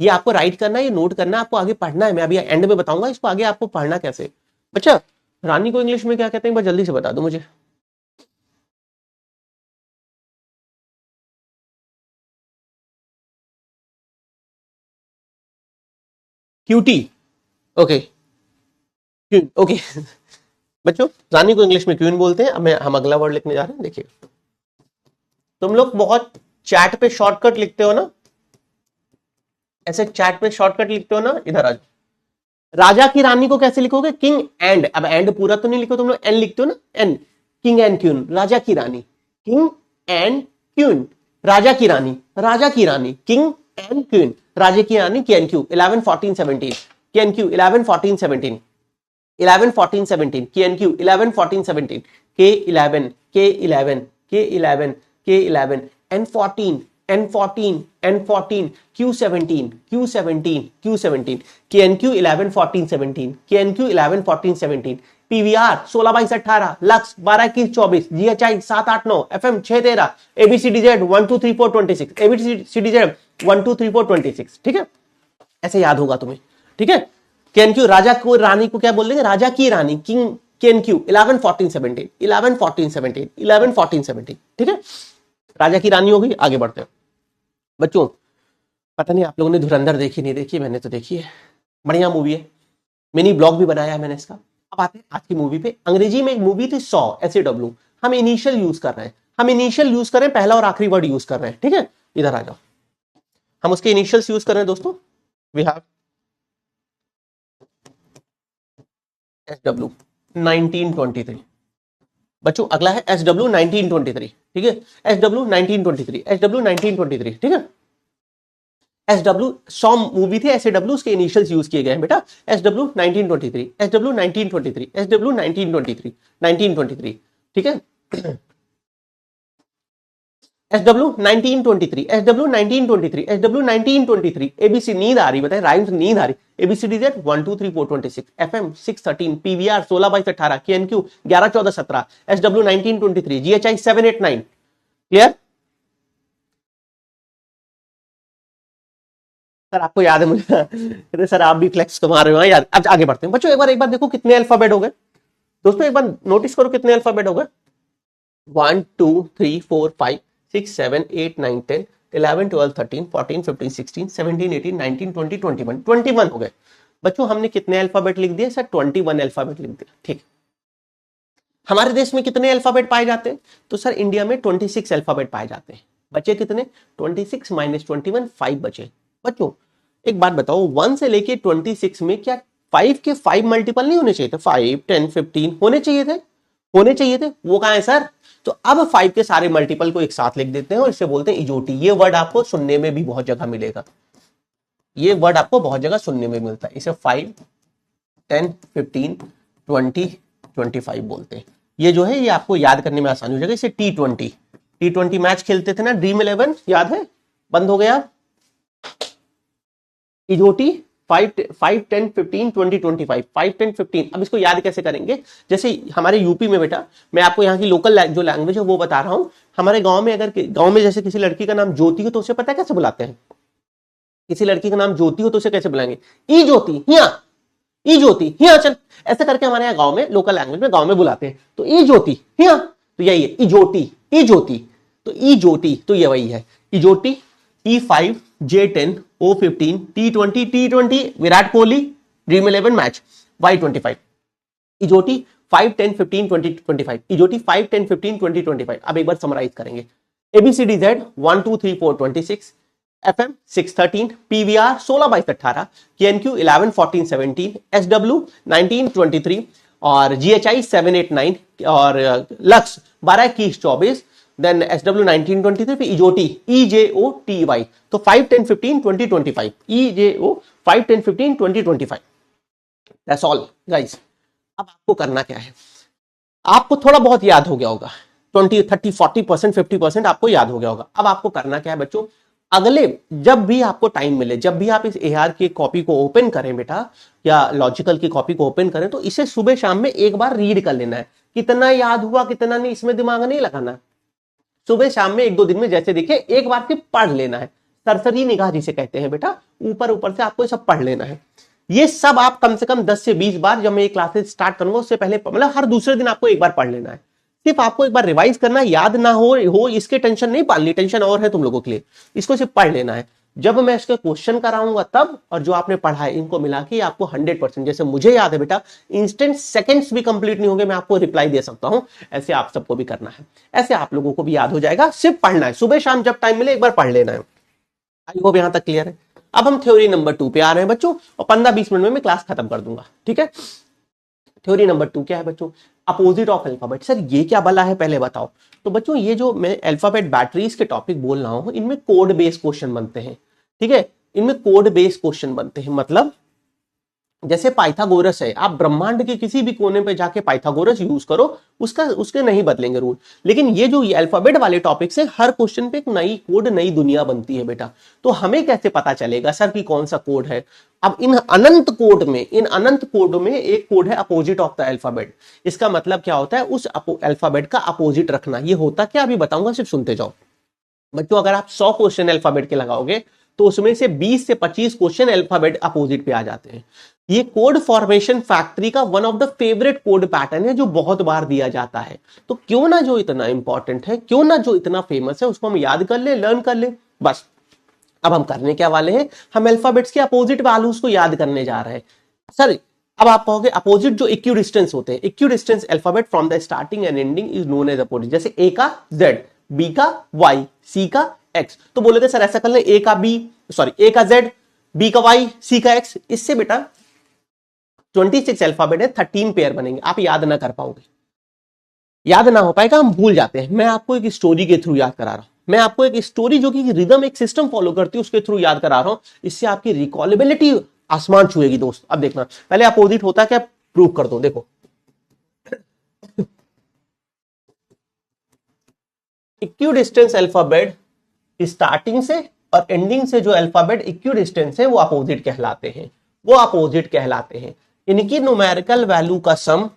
ये आपको राइट करना है, ये नोट करना है, आपको आगे पढ़ना है, मैं अभी एंड में बताऊंगा इसको आगे आपको पढ़ना कैसे। बच्चा रानी को इंग्लिश में क्या कहते हैं, एक बार जल्दी से बता दो मुझे। क्यूटी, ओके क्यून, ओके बच्चों रानी को इंग्लिश में क्यून बोलते हैं। अब हम अगला वर्ड लिखने जा रहे हैं, देखिए तुम लोग बहुत चैट पे शॉर्टकट लिखते हो ना, ऐसे चैट पे शॉर्टकट लिखते हो ना, इधर आज राजा की रानी को कैसे लिखोगे? किंग एंड, अब एंड पूरा तो नहीं लिखो तुम लोग, एन लिखते हो ना, एन, किंग एंड क्यून, राजा की रानी, किंग एंड क्यून, राजा की रानी, राजा की रानी, किंग एंड क्यून, राजा की रानी, KNQ 11 14 17, KNQ 11 14 17, 11 14 17, KNQ 11 14 17, K11, K11, K11, K11, N14, N14, N14, Q17, Q17, Q17, KNQ 11, 14, 17, KNQ 11, 14, 17, PVR 16, 22, 18, lux 12, 21, 24, GHI 7, 8, 9, FM 6, 13, ABCDZ 1, 2, 3, 4, 26, ABCDZ 1, 2, 3, 4, 26, ठीक है, ऐसे याद होगा तुम्हें, ठीक है। KNQ राजा को रानी को क्या बोल देंगे, राजा की रानी, किंग KNQ 11, 14, 17, 11, 14, 17, 11, 14, 17, ठीक है, राजा की रानी हो गई। आगे बढ़ते हैं बच्चों, पता नहीं आप लोगों ने धुरंधर देखी नहीं देखी, मैंने तो देखी है, बढ़िया मूवी है, मिनी ब्लॉग भी बनाया है मैंने इसका। अब आते हैं आज की मूवी पे। अंग्रेजी में एक मूवी थी 100 SAW, हम इनिशियल यूज कर रहे हैं, हम इनिशियल यूज कर रहे हैं, पहला और आखिरी वर्ड यूज कर रहे हैं, ठीक है, इधर आ जाओ, हम उसके इनिशियल्स यूज कर रहे हैं दोस्तों। वी हैव SW 1923 बच्चों, अगला है SW 1923, ठीक है, SW 1923, SW 1923, ठीक है, SW 100 मूवी थी, SAW उसके इनिशियल्स यूज किए गए हैं बेटा, SW 1923, SW 1923, SW 1923, 1923, ठीक है, SW 1923, SW 1923, SW 1923, ABC नींद आ रही, बताए राइम्स नींद आ रही, ABCDZ 1, 2, 3, 4, 26, FM 6, 13, PVR 16, 22, 18, KNQ 11, 14, 17, SW 1923, GHI 7, 8, 9, clear. Sir आपको याद है मुझे सर आप भी फ्लेक्स कमा रहे हो, याद। अब आगे बढ़ते हैं बच्चों, एक बार देखो कितने अल्फाबेट हो गए दोस्तों, एक बार नोटिस करो कितने अल्फाबेट हो गए, 1, 2, 3, 4, 5, 6, 7, 8, 9, 10, 11, 12, 13, 14, 15, 16, 17, 18, 19, 20, 21, 21 हो गए बच्चों। हमने कितने अल्फाबेट लिख दिए सर, 21 अल्फाबेट लिख दिया, ठीक। हमारे देश में कितने अल्फाबेट पाए जाते हैं, तो सर इंडिया में 26 अल्फाबेट पाए जाते हैं, बचे कितने, 26 माइनस 21, 5 बचे बच्चों। एक बात बताओ, 1 से लेके 26 में क्या 5 के 5 मल्टीपल नहीं होने चाहिए थे, 5, 10, 15 होने चाहिए थे, होने चाहिए थे, वो कहां है सर। तो अब 5 के सारे मल्टीपल को एक साथ लिख देते हैं और इसे बोलते हैं इजोटी। ये वर्ड आपको सुनने में भी बहुत जगह मिलेगा, ये वर्ड आपको बहुत जगह सुनने में मिलता है, इसे 5, 10, 15, 20, 25 बोलते हैं। ये जो है ये आपको याद करने में आसानी हो जाएगा। इसे T20 मैच खेलते थे ना, ड्रीम 11 याद है, बंद हो गया, इजोटी 5, 10, 15, 20, 25, 5, 10, 15। अब इसको याद कैसे करेंगे, जैसे हमारे यूपी में बेटा, मैं आपको यहाँ की लोकल जो लैंग्वेज है वो बता रहा हूँ। हमारे गांव में अगर गांव में जैसे किसी लड़की का नाम ज्योति हो तो उसे पता है कैसे बुलाते हैं, किसी लड़की का नाम ज्योति हो तो उसे कैसे बुलाएंगे, ई ज्योति हिया, ई ज्योति हिया चल, ऐसे करके हमारे यहाँ गाँव में लोकल लैंग्वेज में गाँव में बुलाते हैं। तो ई ज्योति हिया, तो यही है इजोटी, ई ज्योति, तो ई ज्योति तो ये वही है इजोटी। E5, J10, O15, T20 Virat Kohli, dream 11 match, Y25 इजोटी 5, 10, 15, 20, 25, इजोटी 5, 10, 15, 20, 25। अब एक बार समराइज करेंगे, ABCDZ 1, 2, 3, 4, 26, FM 6, 13, PVR 16, 22, 18, KNQ 11, 14, 17, SW 19, 23 और GHI 7, 8, 9 और लक्स 12, 21, 24, देन SW 1923 पे इजोटी EJOTY। तो 5, 10, 15, 20, 25 EJO 5, 10, 15, 20, 25। That's all guys. अब आपको करना क्या है, आपको थोड़ा बहुत याद हो गया होगा, 20, 30, 40%, 50% आपको याद हो गया होगा। अब आपको करना क्या है बच्चों, अगले जब भी आपको टाइम मिले, जब भी आप इस AR की कॉपी को ओपन करें बेटा, या लॉजिकल की कॉपी को ओपन करें, तो इसे सुबह शाम में एक बार रीड कर लेना है। कितना याद हुआ कितना नहीं इसमें दिमाग नहीं लगाना, सुबह शाम में 1-2 दिन में जैसे दिखे एक बार सिर्फ पढ़ लेना है, सरसरी निगाह जिसे कहते हैं बेटा, ऊपर ऊपर से आपको ये सब पढ़ लेना है। ये सब आप कम से कम 10 से 20 बार, जब मैं ये क्लासेस स्टार्ट करूंगा उससे पहले, मतलब हर दूसरे दिन आपको एक बार पढ़ लेना है। सिर्फ आपको एक बार रिवाइज करना, याद ना हो इसके टेंशन नहीं पालनी, टेंशन और है तुम लोगों के लिए, इसको सिर्फ पढ़ लेना है। जब मैं इसके क्वेश्चन कराऊंगा तब, और जो आपने पढ़ा है इनको मिला के आपको 100%, जैसे मुझे याद है बेटा, इंस्टेंट सेकंड्स भी कंप्लीट नहीं होंगे मैं आपको रिप्लाई दे सकता हूं, ऐसे आप सबको भी करना है, ऐसे आप लोगों को भी याद हो जाएगा। सिर्फ पढ़ना है, सुबह शाम जब टाइम मिले एक बार पढ़ लेना है। आई होप यहां तक क्लियर है। अब हम थ्योरी नंबर 2 पे आ रहे हैं बच्चों, और 15-20 मिनट में मैं क्लास खत्म कर दूंगा, ठीक है। थ्योरी नंबर 2 क्या है बच्चों, अपोजिट ऑफ अल्फाबेट। सर ये क्या भला है पहले बताओ। तो बच्चों ये जो मैं अल्फाबेट बैटरीज के टॉपिक बोल रहा हूं, इनमें कोड बेस्ड क्वेश्चन बनते हैं, ठीक है, इनमें कोड बेस्ड क्वेश्चन बनते हैं। मतलब जैसे पाइथागोरस है, आप ब्रह्मांड के किसी भी कोने पे जाके पाइथागोरस यूज करो, उसका उसके नहीं बदलेंगे रूल। लेकिन ये जो अल्फाबेट वाले टॉपिक से हर क्वेश्चन पे एक नई कोड, नई दुनिया बनती है बेटा। तो हमें कैसे पता चलेगा सर कि कौन सा कोड है? अब इन अनंत कोड में, इन अनंत कोड में एक कोड है अपोजिट ऑफ द अल्फाबेट। इसका मतलब क्या होता है? उस अल्फाबेट का अपोजिट रखना। ये होता क्या, अभी बताऊंगा, सिर्फ सुनते जाओ बच्चों। अगर आप 100 क्वेश्चन अल्फाबेट के लगाओगे तो उसमें से 20 से 25 क्वेश्चन अल्फाबेट अपोजिट पे आ जाते हैं। ये कोड फॉर्मेशन फैक्ट्री का one of the favourite code pattern है जो बहुत बार दिया जाता है। तो क्यों ना जो इतना इंपॉर्टेंट है, क्यों ना जो इतना फेमस है, उसको हम याद कर ले, लर्न कर ले, बस। अब हम करने क्या वाले हैं? हम अल्फाबेट्स के अपोजिट वैल्यूज को याद करने जा रहे हैं सर। अब आप कहोगे अपोजिट जो इक्यू डिस्टेंस होते हैं, equi distance alphabet from the starting and ending is known as opposite. जैसे ए का जेड, बी का वाई, सी का एक्स। तो बोलोगे सर ऐसा कर ले, ए का बी, सॉरी ए का जेड, बी का वाई, सी का एक्स। इससे बेटा 26 अल्फाबेट है, 13 पेयर बनेंगे, आप याद ना कर पाओगे, याद ना हो पाएगा, हम भूल जाते हैं। मैं आपको एक स्टोरी के थ्रू याद करा रहा हूं, मैं आपको एक स्टोरी जो कि रिदम, एक सिस्टम फॉलो करती है, उसके थ्रू याद करा रहा हूं। इससे आपकी रिकॉलेबिलिटी आसमान छुएगी दोस्त। अब देखना, पहले अपोजिट होता क्या, प्रूव कर दो। देखो, इक्यू डिस्टेंस अल्फाबेट स्टार्टिंग से और एंडिंग से जो अल्फाबेट इक्यू डिस्टेंस है वो अपोजिट कहलाते हैं, वो अपोजिट कहलाते हैं। इनकी न्यूमेरिकल वैल्यू का सम,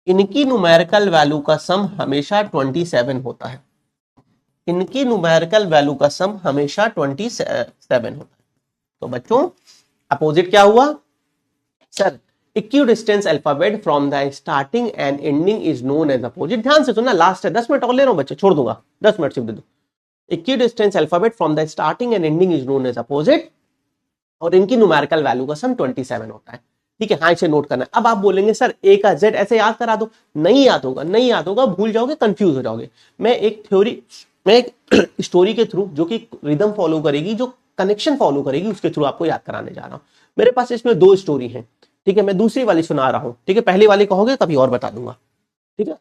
इनकी न्यूमेरिकल वैल्यू का सम हमेशा 27 होता है। इनकी न्यूमेरिकल वैल्यू का सम हमेशा 27 होता है। तो बच्चों अपोजिट क्या हुआ sir? Equi distance alphabet from the starting and ending is known as opposite. ध्यान से सुनना, लास्ट है, 10 मिनट और ले रहा हूं बच्चे, छोड़ दूंगा, 10 मिनट सिर्फ दे दो। Equi distance alphabet from the starting and ending is known as opposite, और इनकी न्यूमेरिकल वैल्यू का सम 27 होता है। ठीक है, हाँ, इसे नोट करना है। अब आप बोलेंगे सर ए का जेड ऐसे याद करा दो, नहीं याद होगा, नहीं याद होगा, भूल जाओगे, कंफ्यूज हो जाओगे। मैं एक थ्योरी, मैं एक स्टोरी के थ्रू जो कि रिदम फॉलो करेगी, जो कनेक्शन फॉलो करेगी, उसके थ्रू आपको याद कराने जा रहा हूं। मेरे पास इसमें 2 स्टोरी है, ठीक है, मैं दूसरी वाली सुना रहा हूं, ठीक है, पहली वाली कहोगे कभी और बता दूंगा, ठीक है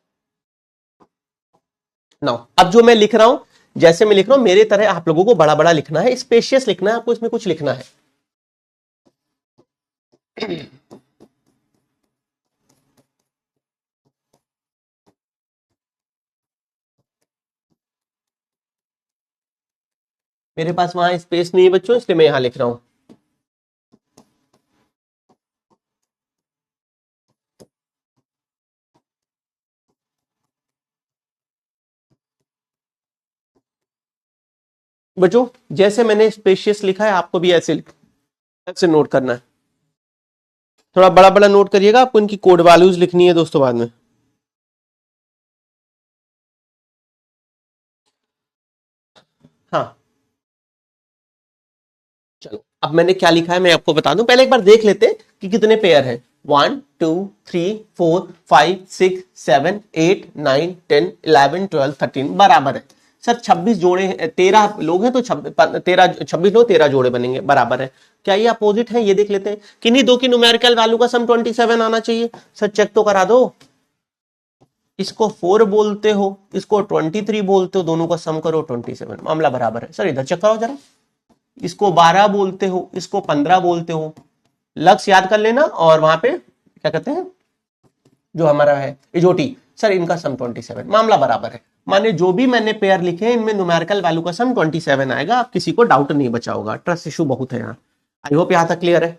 ना। अब जो मैं लिख रहा हूं, जैसे मैं लिख रहा हूं, मेरे तरह आप लोगों को बड़ा बड़ा लिखना है, स्पेशियस लिखना है, आपको इसमें कुछ लिखना है। मेरे पास वहां स्पेस नहीं है बच्चों, इसलिए मैं यहां लिख रहा हूं। बच्चों जैसे मैंने स्पेशियस लिखा है, आपको भी ऐसे नोट करना है। थोड़ा बड़ा बड़ा नोट करिएगा, आपको इनकी कोड वैल्यूज लिखनी है दोस्तों बाद में। हाँ, चलो अब मैंने क्या लिखा है मैं आपको बता दूं, पहले एक बार देख लेते हैं कि कितने पेयर है। 1 2 3 4 5 6 7 8 9 10 11 12 13 बराबर है। सर 26 जोड़े, 13 लोग हैं तो 26 लोग, 13 जोड़े बनेंगे, बराबर है। क्या ये अपोजिट है? ये देख लेते हैं। किन्हीं दो की न्यूमेरिकल वैल्यू का सम 27 आना चाहिए। सर चेक तो करा दो। इसको 4 बोलते हो, इसको 23 बोलते हो, दोनों का सम करो 27, मामला बराबर है। सर इधर चेक करो जरा, इसको 12 बोलते हो, इसको 15 बोलते हो, लक्ष्य याद कर लेना। और वहां पे क्या कहते हैं जो हमारा है इजोटी, सर इनका सम 27, मामला बराबर है। माने जो भी मैंने पेयर लिखे हैं, इनमें न्यूमेरिकल वैल्यू का सम 27 आएगा। आप किसी को डाउट नहीं बचा होगा, ट्रस्ट इशू बहुत है यहाँ। आई होप यहां तक क्लियर है।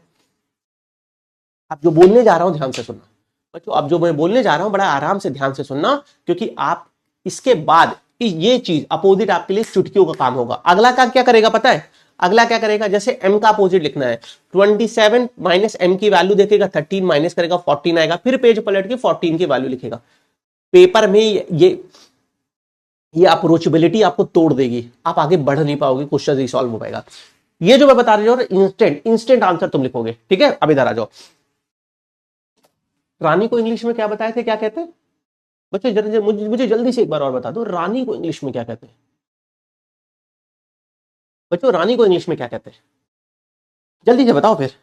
अब जो बोलने जा रहा हूं ध्यान से सुनना बच्चों, अब जो मैं बोलने जा रहा हूं बड़ा आराम से ध्यान से सुनना, क्योंकि आप इसके बाद ये चीज अपोजिट आपके लिए चुटकियों का काम होगा। अगला काम क्या करेगा पता है? अगला क्या करेगा, जैसे m का अपोजिट लिखना है, 27 माइनस m की वैल्यू देखेगा, 13 माइनस करेगा, 14 आएगा, फिर पेज पलट के 14 की वैल्यू लिखेगा। पेपर में ये अप्रोचेबिलिटी आपको तोड़ देगी, आप आगे बढ़ नहीं पाओगे, क्वेश्चन रिसॉल्व हो पाएगा। ये जो मैं बता रही हूँ इंस्टेंट इंस्टेंट आंसर तुम लिखोगे, ठीक है। अब इधर आ जाओ। रानी को इंग्लिश में क्या बताए थे, क्या कहते हैं बच्चों? जरा मुझे जल्दी से एक बार और बता दो, रानी को इंग्लिश में क्या कहते हैं बच्चों? रानी को इंग्लिश में क्या कहते हैं? जल्दी से बताओ फिर।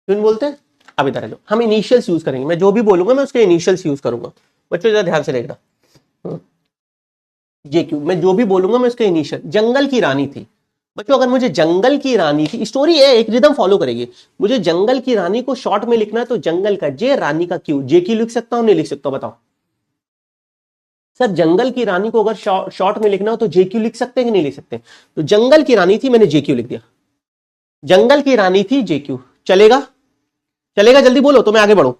क्यों बोलते हैं? अब इधर आ जाओ, हम इनिशियल्स यूज करेंगे, मैं जो भी बोलूंगा मैं उसके इनिशियल्स यूज करूंगा। बच्चों जरा ध्यान से देखना, जेक्यू, मैं जो भी बोलूंगा मैं उसके इनिशियल। जंगल की रानी थी बच्चों, अगर मुझे जंगल की रानी थी, स्टोरी है एक रिदम फॉलो करेगी, मुझे जंगल की रानी को शॉर्ट में लिखना है तो जंगल का जे, रानी का क्यू, जे क्यू लिख सकता हूं नहीं लिख सकता हूं बताओ सर? जंगल की रानी को अगर शॉर्ट में लिखना हो तो जे क्यू लिख सकते हैं कि नहीं लिख सकते? तो जंगल की रानी थी, मैंने जे क्यू लिख दिया, जंगल की रानी थी जे क्यू। चलेगा? चलेगा? जल्दी बोलो तो मैं आगे बढ़ू।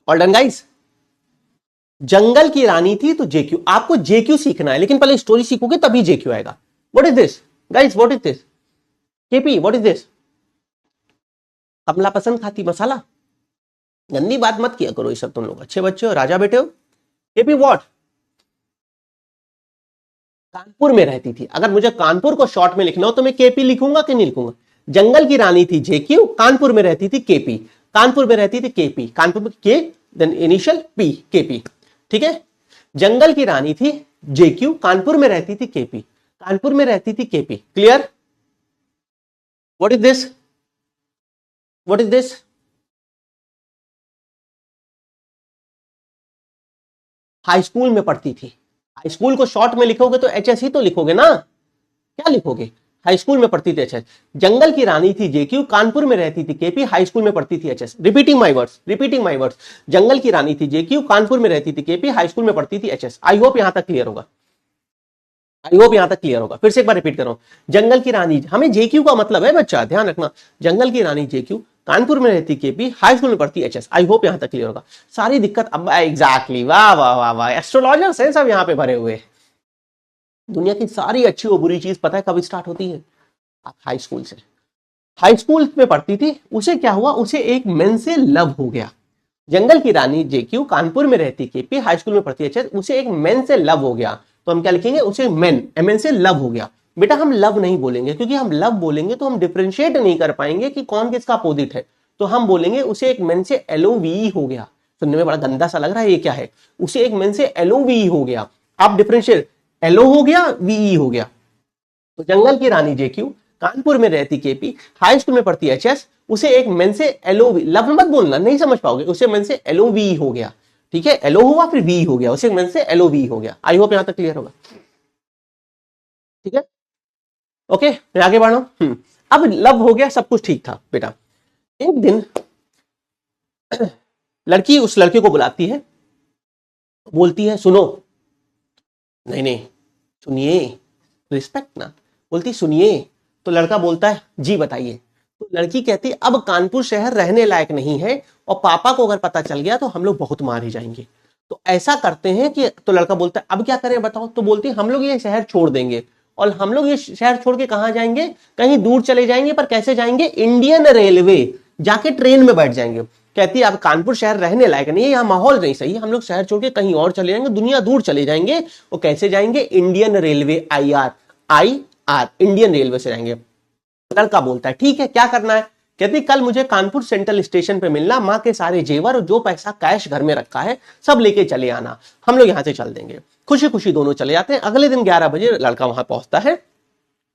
All done guys? जंगल की रानी थी तो जेक्यू, आपको जेक्यू सीखना है लेकिन पहले स्टोरी सीखोगे तभी जेक्यू आएगा। What is this guys? What is this? KP what is this? Kamla Pasand खाती मसाला? गंदी बात मत किया करो ये सब, तुम लोग अच्छे बच्चे हो, राजा बेटे हो। KP what? कानपुर में रहती थी, अगर मुझे कानपुर को शॉर्ट में लिखना हो तो मैं केपी लिखूंगा कि नहीं लिखूंगा? जंगल की रानी थी जेक्यू, कानपुर में रहती थी केपी, कानपुर में रहती थी केपी, कानपुर में के देन इनिशियल पी, केपी। ठीक है, जंगल की रानी थी जेक्यू, कानपुर में रहती थी केपी, कानपुर में रहती थी KP. Clear? What is this? What is this? High school में पढ़ती थी, हाई स्कूल को शॉर्ट में लिखोगे तो एचएस ही तो लिखोगे ना, क्या लिखोगे? हाई स्कूल में पढ़ती थी एचएस। जंगल की रानी थी जेक्यू, कानपुर में रहती थी केपी, हाई स्कूल में पढ़ती थी HS. Repeating my words, repeating my words. जंगल की रानी थी जेक्यू, कानपुर में रहती थी केपी, हाई स्कूल में पढ़ती थी एचएस। आई होप यहां तक क्लियर होगा, आई होप यहां तक क्लियर होगा। फिर से एक बार रिपीट कर रहा हूं, जंगल की रानी, हमें जेक्यू का मतलब है बच्चा, ध्यान रखना, जंगल की रानी जेक्यू, कानपुर में रहती केपी, हाई स्कूल में पढ़ती एचएस। आई होप यहां तक क्लियर होगा। सारी दिक्कत अब एग्जैक्टली, वाह वाह वाह वाह, एस्ट्रोलॉजर्स हैं सब यहां पे भरे हुए। दुनिया की सारी अच्छी और बुरी चीज पता है कब स्टार्ट होती है? आप हाई स्कूल से। हाई स्कूल में पढ़ती थी, उसे क्या हुआ? उसे एक मेन से लव हो गया। जंगल की रानी जेक्यू, कानपुर में रहती केपी, हाई स्कूल में पढ़ती है, उसे एक मेन से लव हो गया। तो हम क्या लिखेंगे? उसे मेन, एमएन से लव हो गया। बेटा हम लव नहीं बोलेंगे, क्योंकि हम लव बोलेंगे तो हम डिफरेंशिएट नहीं कर पाएंगे कि कौन किसका अपोजिट है। तो हम बोलेंगे उसे एक मेन से एलओवी हो गया। सुनने में बड़ा गंदा सा लग रहा है, ये क्या है? उसे एक मेन से एलओवी हो गया। आप डिफरेंशिएट, एलओ हो गया, वीई हो गया। तो जंगल की रानी जेक्यू, कानपुर में रहती केपी, हाई स्कूल में पढ़ती एचएस, उसे एक मेन से एलओवी, लव मत बोलना नहीं समझ पाओगे, उसे मेन से एलओवी हो गया। ठीक है, एलओ हुआ फिर वी हो गया, उसे मेन से एलओवी हो गया। आई होप यहां तक क्लियर होगा। ठीक है, ओके मैं आगे बढ़ रहा हूं। अब लव हो गया, सब कुछ ठीक था बेटा। एक दिन लड़की उस लड़के को बुलाती है, बोलती है सुनो, नहीं नहीं सुनिए, रिस्पेक्ट ना, बोलती सुनिए। तो लड़का बोलता है जी बताइए। तो लड़की कहती है अब कानपुर शहर रहने लायक नहीं है, और पापा को अगर पता चल गया तो हम लोग बहुत मार ही जाएंगे। तो ऐसा करते हैं कि, तो लड़का बोलता है अब क्या करें बताओ? तो बोलती है हम लोग ये शहर छोड़ देंगे, और हम लोग ये शहर छोड़ के कहां जाएंगे? कहीं दूर चले जाएंगे, पर कैसे जाएंगे? इंडियन रेलवे, जाके ट्रेन में बैठ जाएंगे। कहती है अब कानपुर शहर रहने लायक नहीं है, यहाँ माहौल नहीं सही, हम लोग शहर छोड़ के कहीं और चले जाएंगे, दुनिया दूर चले जाएंगे। वो कैसे जाएंगे? Indian railway, IR, IR, Indian railway से जाएंगे। लड़का बोलता है ठीक है क्या करना है? कहती कल मुझे कानपुर सेंट्रल स्टेशन पे मिलना, माँ के सारे जेवर और जो पैसा कैश घर में रखा है सब लेके चले आना, हम लोग यहां से चल देंगे। खुशी खुशी दोनों चले जाते हैं। अगले दिन 11 बजे लड़का वहां पहुंचता है,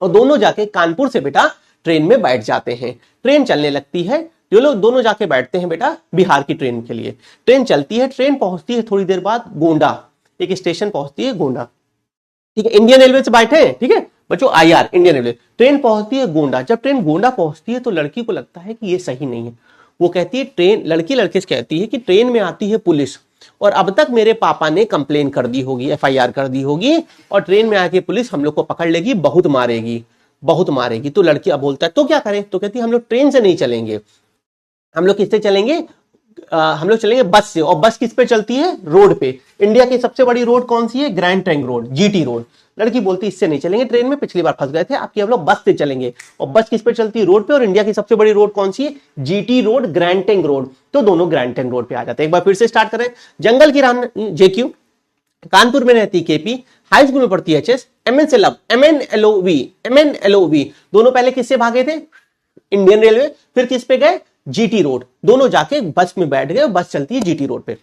और दोनों जाके कानपुर से बेटा ट्रेन में बैठ जाते हैं। ट्रेन चलने लगती है, ये लोग दोनों जाके बैठते हैं बेटा बिहार की ट्रेन के लिए। ट्रेन चलती है, ट्रेन पहुंचती है थोड़ी देर बाद गोंडा, एक स्टेशन पहुंचती है गोंडा। ठीक है, इंडियन रेलवे से बैठे हैं, ठीक है बच्चों, IR इंडियन रेलवे। ट्रेन पहुंचती है गोंडा। जब ट्रेन गोंडा पहुंचती है तो लड़की को लगता है कि ये सही नहीं है। वो कहती है, ट्रेन, लड़की लड़के से कहती है कि ट्रेन में आती है पुलिस, और अब तक मेरे पापा ने कंप्लेन कर दी होगी, FIR कर दी होगी, और ट्रेन में आके पुलिस हम लोग को पकड़ लेगी, बहुत मारेगी, बहुत मारेगी। तो लड़की अब बोलता है तो क्या करें? तो कहती है हम लोग ट्रेन से नहीं चलेंगे, हम लोग किससे चलेंगे? हम लोग चलेंगे बस से। और बस किस पे चलती है? रोड पे। इंडिया की सबसे बड़ी रोड कौन सी है? Grand trunk road, GT road. लड़की बोलती इससे नहीं चलेंगे ट्रेन में, पिछली बार फंस गए थे, आपकी हम लोग बस से चलेंगे। और बस किस पे चलती है? रोड पे। और इंडिया की सबसे बड़ी रोड कौन सी है? GT road, grand trunk road. तो दोनों ग्रैंड ट्रंक रोड पे आ जाते हैं। एक बार फिर से स्टार्ट करें। जंगल की रानी जेक्यू, कानपुर में रहती केपी, हाई स्कूल में पढ़ती HS, MN से लव, MNLOV। दोनों पहले किससे भागे थे? Indian railway. फिर किस पे गए? GT road. दोनों जाके बस में बैठ गए, बस चलती है GT रोड पे।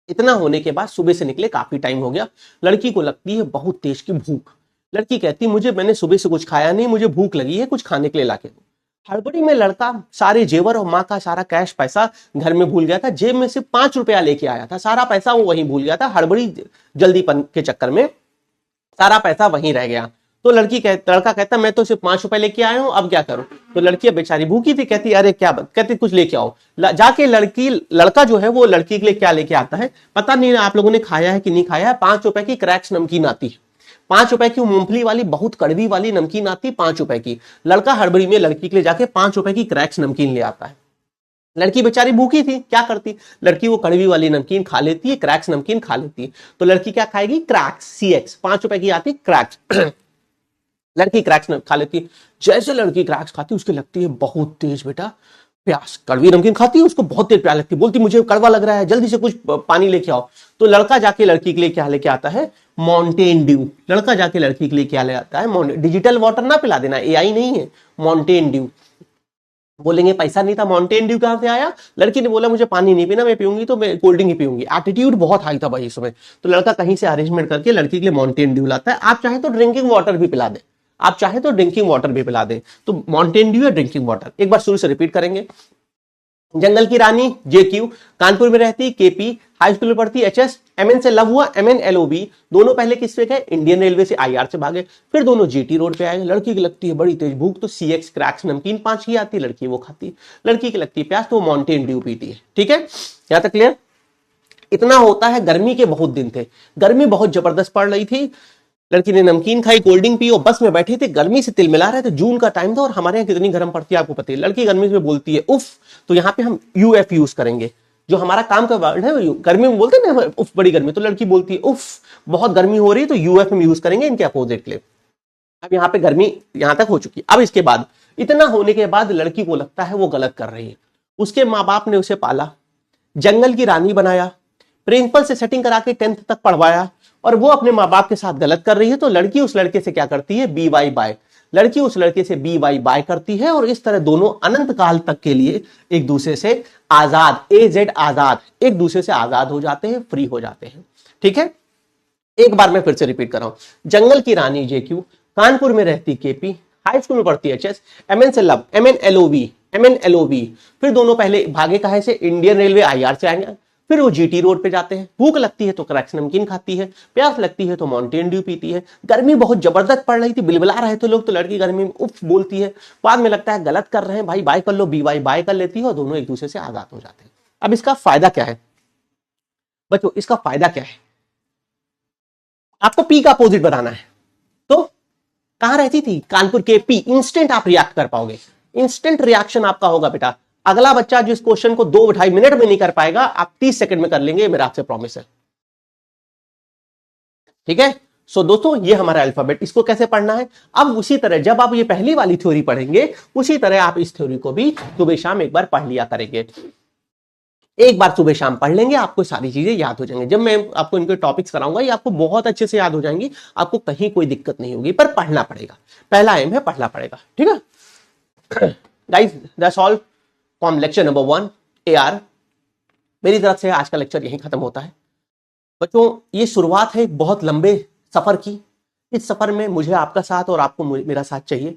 इतना होने के बाद सुबह से निकले, काफी टाइम हो गया, लड़की को लगती है बहुत तेज की भूख। लड़की कहती मुझे, मैंने सुबह से कुछ खाया नहीं, मुझे भूख लगी है, कुछ खाने के लिए लाके दो। हड़बड़ी में लड़का सारे जेवर और माँ का सारा कैश पैसा घर में भूल गया था, जेब में से 5 रुपया लेके आया था, सारा पैसा वो वहीं भूल गया था, हड़बड़ी जल्दीपन के चक्कर में सारा पैसा वहीं रह गया। तो लड़का कहता मैं तो सिर्फ 5 रुपए लेके आया हूं, अब क्या करूं। तो लड़की बेचारी भूखी थी, कहती अरे क्या बात, कहती कुछ लेके आओ। जाके लड़का जो है वो लड़की के लिए क्या लेके आता है पता नहीं, आप लोगों ने खाया है कि नहीं खाया है, 5 रुपए की क्रैक्स नमकीन आती है, 5 रुपए की मूंगफली वाली बहुत कड़वी वाली नमकीन आती है 5 रुपए की। लड़का हड़बड़ी में लड़की के लिए जाके 5 रुपए की क्रैक्स नमकीन ले आता है। लड़की बेचारी भूखी थी, क्या करती, लड़की वो कड़वी वाली नमकीन खा लेती है, क्रैक्स नमकीन खा लेती है। तो लड़की क्या खाएगी, क्रैक्स, CX, 5 रुपए की आती क्रैक्स। लड़की क्रैक्स खा लेती है। जैसे लड़की क्रैक्स खाती है उसकी लगती है बहुत तेज बेटा प्यास, कड़वी नमकीन खाती है उसको बहुत तेज प्यास लगती है, बोलती मुझे कड़वा लग रहा है, जल्दी से कुछ पानी लेके आओ। तो लड़का जाके लड़की के लिए क्या लेके आता है, माउंटेन ड्यू। लड़का जाके लड़की के लिए क्या ले आता है, डिजिटल वाटर ना पिला देना, AI नहीं है, माउंटेन ड्यू। बोलेंगे पैसा नहीं था, माउंटेन ड्यू कहां से आया। लड़की ने बोला मुझे पानी नहीं पीना, मैं पीऊंगी तो मैं कोल्ड ड्रिंक ही पीऊंगी। एटीट्यूड बहुत हाई था भाई इसमें। तो लड़का कहीं से अरेंजमेंट करके लड़की के लिए माउंटेन ड्यू लाता है। आप चाहे तो ड्रिंकिंग वाटर भी पिला दे, आप चाहे तो ड्रिंकिंग वाटर भी पिला दे। तो माउंटेन ड्यू या ड्रिंकिंग वाटर, एक बार शुरू से रिपीट करेंगे। जंगल की रानी JQ, कानपुर में रहती KP, हाई स्कूल में पढ़ती HS, MN से लव हुआ, MNLOB। दोनों पहले किस पे गए, इंडियन रेलवे से IR से भागे, फिर दोनों GT रोड पे आए। लड़की की लगती है बड़ी तेज भूख, तो CX क्रैक्स नमकीन 5 की आती है, लड़की वो खाती। लड़की की लगती है प्यास, तो वो माउंटेन ड्यू पीती है। ठीक है, यहां तक क्लियर। इतना होता है, गर्मी के बहुत दिन थे, गर्मी बहुत जबरदस्त पड़ रही थी। लड़की ने नमकीन खाई, कोल्ड ड्रिंक पी और बस में बैठे थे, गर्मी से तिल मिला रहे थे। जून का टाइम था और हमारे यहाँ कितनी गर्म पड़ती है आपको पता है। लड़की गर्मी में बोलती है उफ, तो यहाँ पे हम UF यूज करेंगे, जो हमारा काम का वर्ड है। गर्मी में बोलते हैं ना उफ बड़ी गर्मी, तो लड़की बोलती है उफ बहुत गर्मी हो रही है, तो UF हम यूज करेंगे इनके अपोजिट के लिए। अब यहाँ पे गर्मी यहां तक हो चुकी है। अब इसके बाद, इतना होने के बाद लड़की को लगता है वो गलत कर रही है। उसके माँ बाप ने उसे पाला, जंगल की रानी बनाया, प्रिंसिपल से सेटिंग करा के 10th तक पढ़वाया, और वो अपने माँ बाप के साथ गलत कर रही है। तो लड़की उस लड़के से क्या करती है, BY बाय। लड़की उस लड़के से BY बाय करती है, और इस तरह दोनों अनंत काल तक के लिए एक दूसरे से आजाद, AZ आजाद, एक दूसरे से आजाद हो जाते हैं, फ्री हो जाते हैं। ठीक है, एक बार मैं फिर से रिपीट कर रहा हूं। जंगल की रानी JQ, कानपुर में रहती KP, हाई स्कूल में पढ़ती HS, MN से लव, MNLOB। फिर दोनों पहले भागे कहां से, इंडियन रेलवे IR से आएंगे। फिर वो GT रोड पे जाते हैं। भूख लगती है तो क्रैक्स नमकीन खाती है, प्यास लगती है तो माउंटेन ड्यू पीती है। गर्मी बहुत जबरदस्त पड़ रही थी, बिलबिला रहे थे लोग, तो लड़की गर्मी में उफ बोलती है। बाद में लगता है गलत कर रहे हैं भाई, बाय कर लो, BY बाय कर लेती है, और दोनों एक दूसरे से आजाद हो जाते हैं। अब इसका फायदा क्या है बच्चों, इसका फायदा क्या है, आपको P का अपोजिट बनाना है। तो कहां रहती थी, कानपुर KP। इंस्टेंट आप रिएक्ट कर पाओगे, इंस्टेंट रिएक्शन आपका होगा बेटा। अगला बच्चा जिस क्वेश्चन को 2-2.5 मिनट में नहीं कर पाएगा, आप 30 सेकंड में कर लेंगे, मेरा आपसे प्रॉमिस है। ठीक है, सो दोस्तों ये हमारा अल्फाबेट, इसको कैसे पढ़ना है। अब उसी तरह जब आप ये पहली वाली थ्योरी पढ़ेंगे, उसी तरह आप इस थ्योरी को भी सुबह शाम एक बार पढ़ लिया करेंगे। एक बार सुबह शाम पढ़ लेंगे, आपको सारी चीजें याद हो जाएंगी। जब मैं आपको इनके टॉपिक्स कराऊंगा, ये आपको बहुत अच्छे से याद हो जाएंगी, आपको कहीं कोई दिक्कत नहीं होगी, पर पढ़ना पड़ेगा। पहला एम है पढ़ना पड़ेगा। ठीक है guys, that's all from lecture number 1 AR। मेरी तरफ से आज का लेक्चर यहीं खत्म होता है बच्चों। ये शुरुआत है एक बहुत लंबे सफर की। इस सफर में मुझे आपका साथ और आपको मेरा साथ चाहिए।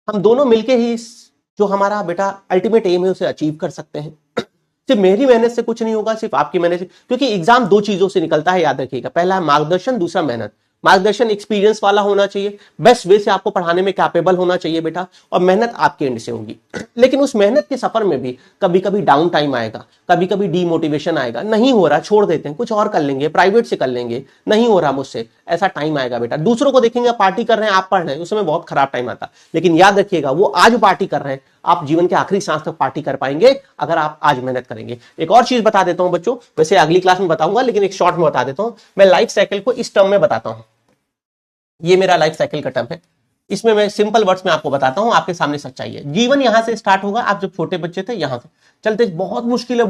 हम दोनों मिलके ही जो हमारा बेटा अल्टीमेट एम है उसे अचीव कर सकते हैं। सिर्फ मेरी मेहनत से कुछ नहीं होगा, सिर्फ आपकी मेहनत से, क्योंकि एग्जाम 2 चीजों से निकलता है, याद रखिएगा। पहला है मार्गदर्शन, दूसरा मेहनत। मार्गदर्शन एक्सपीरियंस वाला होना चाहिए, बेस्ट वे से आपको पढ़ाने में कैपेबल होना चाहिए बेटा, और मेहनत आपके एंड से होगी। लेकिन उस मेहनत के सफर में भी कभी कभी डाउन टाइम आएगा, कभी कभी डीमोटिवेशन आएगा, नहीं हो रहा छोड़ देते हैं, कुछ और कर लेंगे, प्राइवेट से कर लेंगे, नहीं हो रहा मुझसे, ऐसा टाइम आएगा बेटा। दूसरों को देखेंगे पार्टी कर रहे हैं, आप पढ़ रहे हैं, उस समय बहुत खराब टाइम आता। लेकिन याद रखिएगा, वो आज पार्टी कर रहे हैं, आप जीवन के आखिरी सांस तक पार्टी कर पाएंगे अगर आप आज मेहनत करेंगे। एक और चीज बता देता हूं बच्चों, वैसे अगली क्लास में बताऊंगा, लेकिन एक शॉर्ट में बता देता हूं। मैं लाइफ साइकिल को इस टर्म में बताता हूं। ये मेरा लाइफ साइकिल का टर्म है, इसमें मैं सिंपल वर्ड्स में आपको बताता हूं, आपके सामने सच्चाई है। जीवन यहां से स्टार्ट होगा, आप जब छोटे बच्चे थे यहां से चलते, बहुत मुश्किल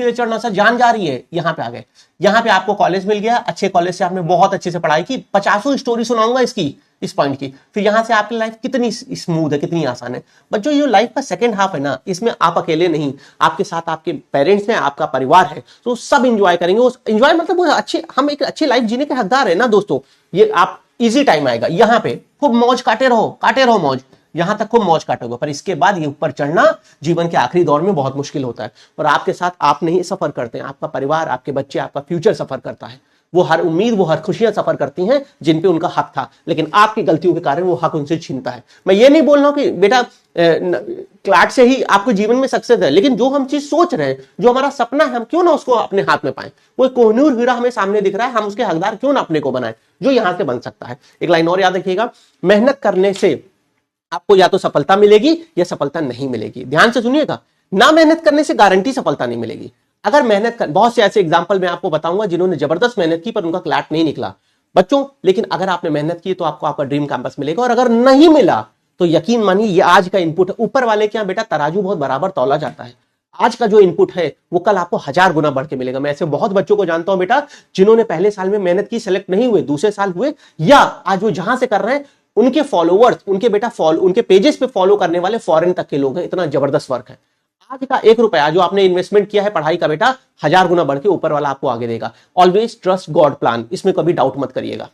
है चढ़ना, सर जान जा रही है, यहां पे आ गए। यहां पे आपको कॉलेज मिल गया, अच्छे कॉलेज से आपने बहुत अच्छे से पढ़ाई की, 50 स्टोरी सुनाऊंगा इसकी, इस पॉइंट की। फिर यहां से आपकी लाइफ कितनी स्मूथ है, कितनी आसान है बच्चों। ये लाइफ का सेकंड हाफ है ना, इसमें आप अकेले नहीं, आपके साथ आपके पेरेंट्स हैं, आपका परिवार है, तो सब इंजॉय करेंगे। उस इंजॉय मतलब वो अच्छे, हम एक अच्छी लाइफ जीने के हकदार है ना दोस्तों। ये आप इजी टाइम आएगा, यहां पे खूब मौज काटे रहो मौज, यहां तक खूब मौज काटोगे, पर इसके बाद ये ऊपर चढ़ना जीवन के आखिरी दौर में बहुत मुश्किल होता है। और आपके साथ आप नहीं सफर करते हैं, आपका परिवार, आपके बच्चे, आपका फ्यूचर सफर करता है। वो हर उम्मीद, वो हर खुशियां सफर करती हैं जिन पे उनका हक था, लेकिन आपकी गलतियों के कारण वो हक उनसे छीनता है। मैं ये नहीं बोल रहा हूं कि बेटा क्लाट से ही आपको जीवन में सक्सेस है, लेकिन जो हम चीज सोच रहे हैं, जो हमारा सपना है, हम क्यों ना उसको अपने हाथ में पाएं। कोई कोहिनूर हीरा हमें सामने दिख रहा है, हम उसके हकदार क्यों ना अपने को बनाएं, जो यहां से बन सकता है। एक लाइन और याद रखिएगा, मेहनत करने से आपको या तो सफलता मिलेगी या सफलता नहीं मिलेगी। ध्यान से सुनिएगा, ना मेहनत करने से गारंटी सफलता नहीं मिलेगी। अगर मेहनत कर, बहुत से ऐसे एग्जांपल मैं आपको बताऊंगा जिन्होंने जबरदस्त मेहनत की पर उनका क्लैट नहीं निकला बच्चों। लेकिन अगर आपने मेहनत की तो आपको आपका ड्रीम कैंपस मिलेगा, और अगर नहीं मिला तो यकीन मानिए ये आज का इनपुट है। ऊपर वाले के यहां बेटा तराजू बहुत बराबर तौला जाता है। आज का जो इनपुट है वो कल आपको 1000 गुना बढ़ के मिलेगा। मैं ऐसे बहुत बच्चों को जानता हूं बेटा, जिन्होंने पहले साल में मेहनत की, सेलेक्ट नहीं हुए, दूसरे साल हुए, या आज वो जहां से कर रहे हैं उनके फॉलोवर्स, उनके बेटा उनके पेजेस पे फॉलो करने वाले फॉरेन तक के लोग हैं। इतना जबरदस्त वर्क है। आज का 1 रुपया जो आपने इन्वेस्टमेंट किया है पढ़ाई का बेटा, 1000 गुना बढ़ के ऊपर वाला आपको आगे देगा। ऑलवेज ट्रस्ट गॉड प्लान, इसमें कभी डाउट मत करिएगा,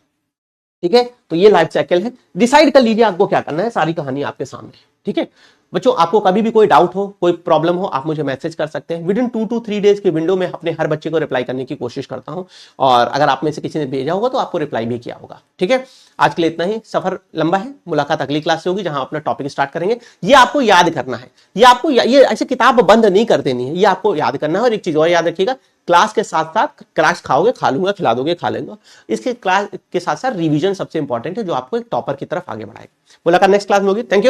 ठीक है। तो ये लाइफ साइकिल है, डिसाइड कर लीजिए आपको क्या करना है, सारी कहानी आपके सामने, ठीक है बच्चों। आपको कभी भी कोई डाउट हो, कोई प्रॉब्लम हो, आप मुझे मैसेज कर सकते हैं। विद इन 2 to 3 डेज की विंडो में अपने हर बच्चे को रिप्लाई करने की कोशिश करता हूं, और अगर आप में से किसी ने भेजा होगा तो आपको रिप्लाई भी किया होगा, ठीक है। आज के लिए इतना ही, सफर लंबा है, मुलाकात अगली क्लास से होगी जहां अपना टॉपिक स्टार्ट करेंगे। ये आपको याद करना है, ये आपको ये ऐसे किताब बंद नहीं कर देनी है, ये आपको याद करना है। और एक चीज और याद रखिएगा, क्लास के साथ साथ क्लास खाओगे खा लूंगा, खिला दोगे खा लेंगे, इसके क्लास के साथ साथ रिवीजन सबसे इंपॉर्टेंट है, जो आपको एक टॉपर की तरफ आगे बढ़ाएगा। मुलाकात नेक्स्ट क्लास में होगी। Thank you.